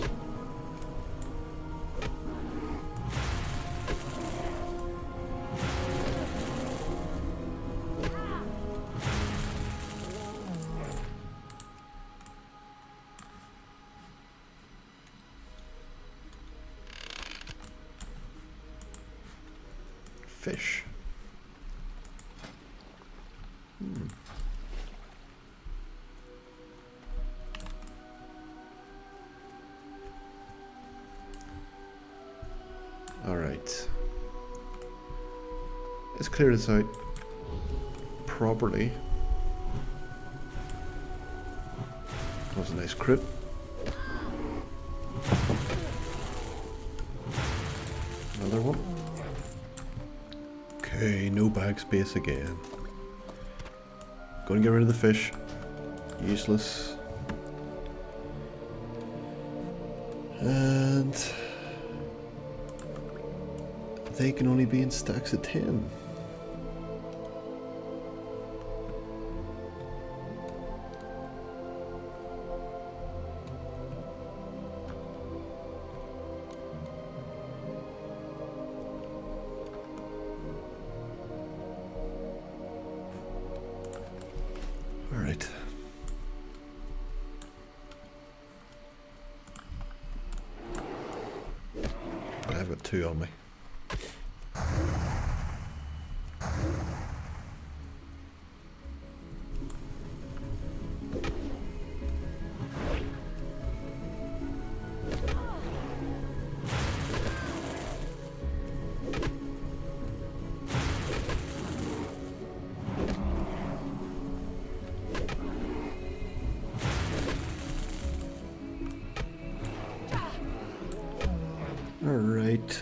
Fish. Alright. Let's clear this out properly. That was a nice crit. Another one. Okay, no bag space again. Gonna get rid of the fish. Useless. And they can only be in stacks of 10. All right. I've got 2 on me. Alright.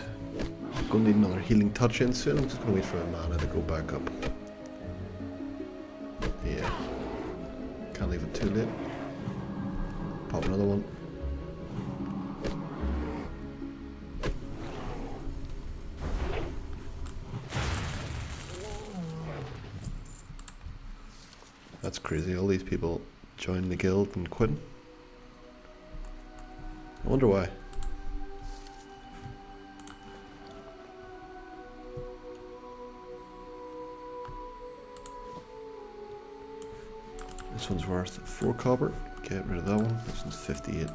Gonna need another healing touch in soon. I'm just gonna wait for a mana to go back up. Yeah. Can't leave it too late. Pop another one. That's crazy. All these people join the guild and quitting. I wonder why. This one's worth 4 copper. Get rid of that one. This one's 58.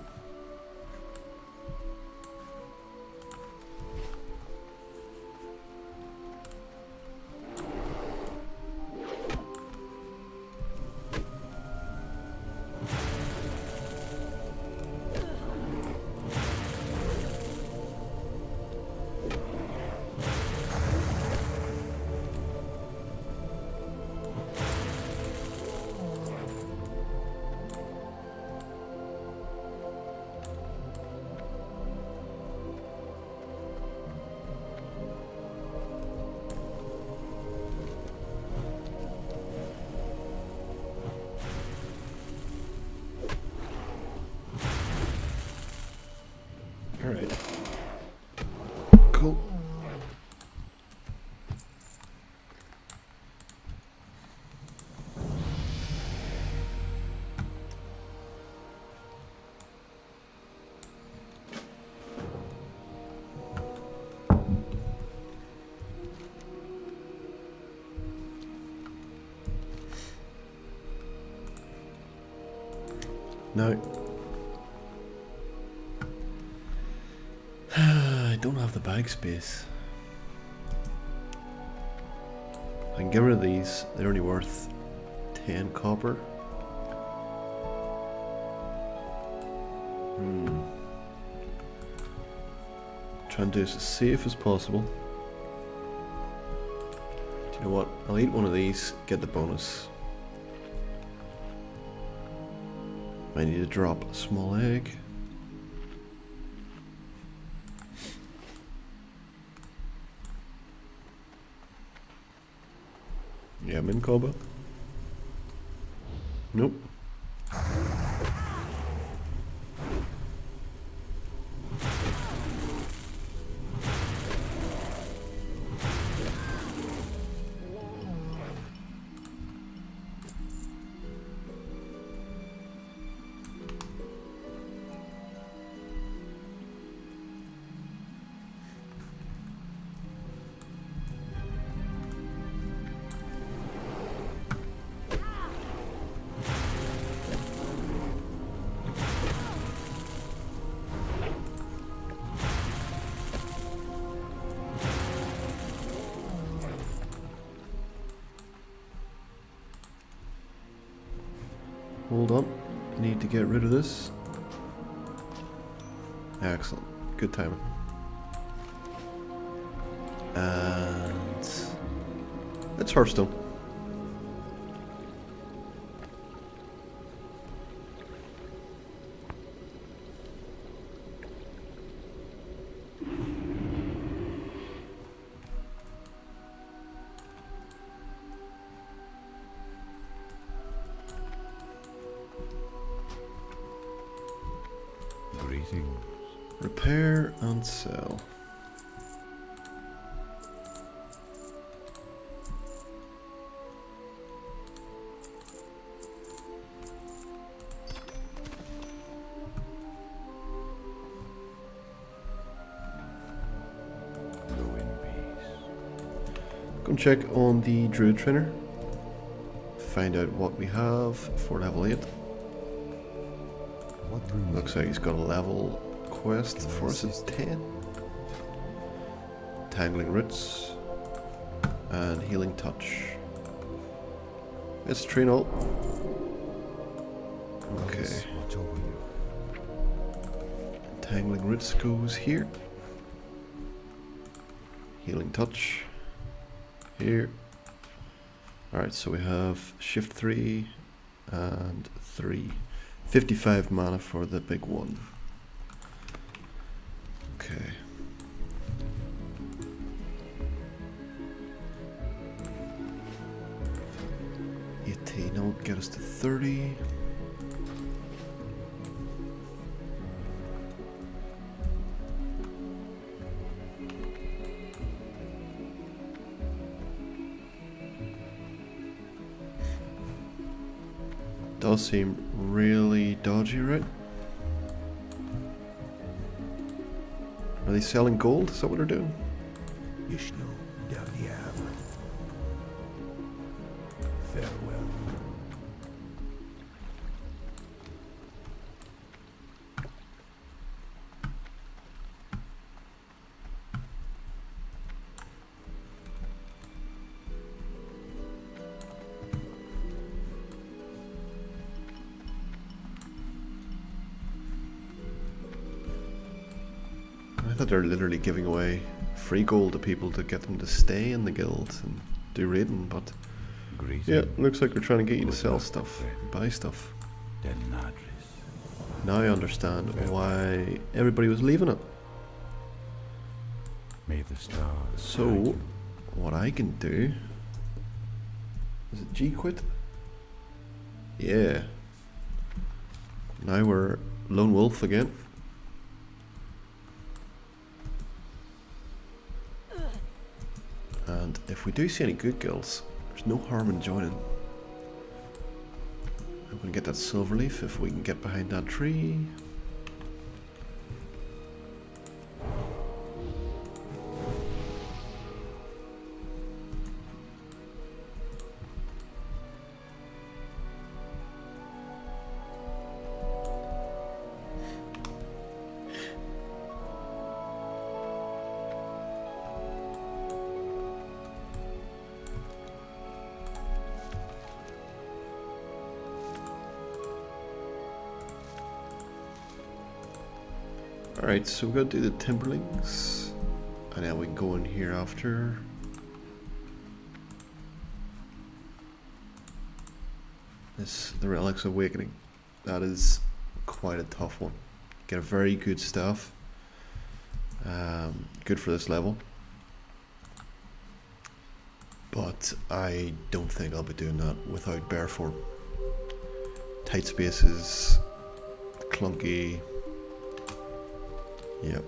No. I don't have the bag space. I can get rid of these. They're only worth 10 copper. Try and do this as safe as possible. Do you know what? I'll eat one of these, get the bonus. I need to drop a small egg. Yeah, I'm in combat. Nope. Hold on, need to get rid of this. Excellent, good timing. And it's Hearthstone. Repair and sell. Go in peace. Go and check on the Druid Trainer. Find out what we have for level 8. What brings Looks like he's got a level quest for us at 10. Tangling Roots and Healing Touch. Let's train all. Okay. Watch over you. Tangling Roots goes here. Healing Touch here. Alright, so we have Shift 3 and 3. 55 mana for the big one. Okay. That'll get us to 30. Does seem really dodgy, right? Are they selling gold? Is that what they're doing? Ishnu Daviam. Farewell. I thought they're literally giving away free gold to people to get them to stay in the guild and do raiding, but yeah, looks like they're trying to get you to sell stuff, buy stuff. Now I understand why everybody was leaving it. May the stars. So, what I can do... Is it G quit? Yeah. Now we're Lone Wolf again. And if we do see any good guilds, there's no harm in joining. I'm going to get that silver leaf if we can get behind that tree. Alright, so we're going to do the Timberlings. And then we can go in here after. The Relics Awakening. That is quite a tough one. Get a very good staff. Good for this level. But I don't think I'll be doing that without Bear Form. Tight spaces, clunky. Yep.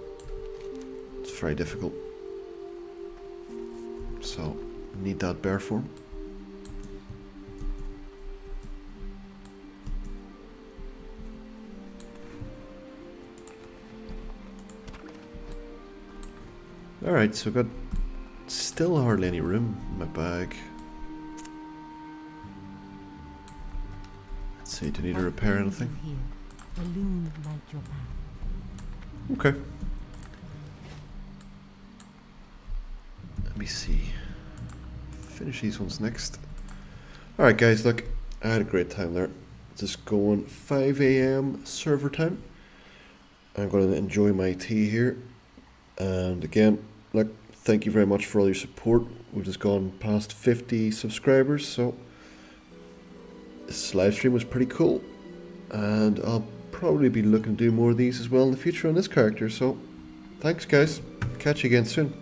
It's very difficult. So, need that Bear Form. Alright, so I've got still hardly any room in my bag. Let's see, do I need to repair anything? Here, a loon light your path. Okay. Let me see. Finish these ones next. Alright guys, look, I had a great time there. Just going 5 AM server time. I'm going to enjoy my tea here. And again, look, thank you very much for all your support. We've just gone past 50 subscribers, so this live stream was pretty cool. And I'll probably be looking to do more of these as well in the future on this character, so thanks guys. Catch you again soon.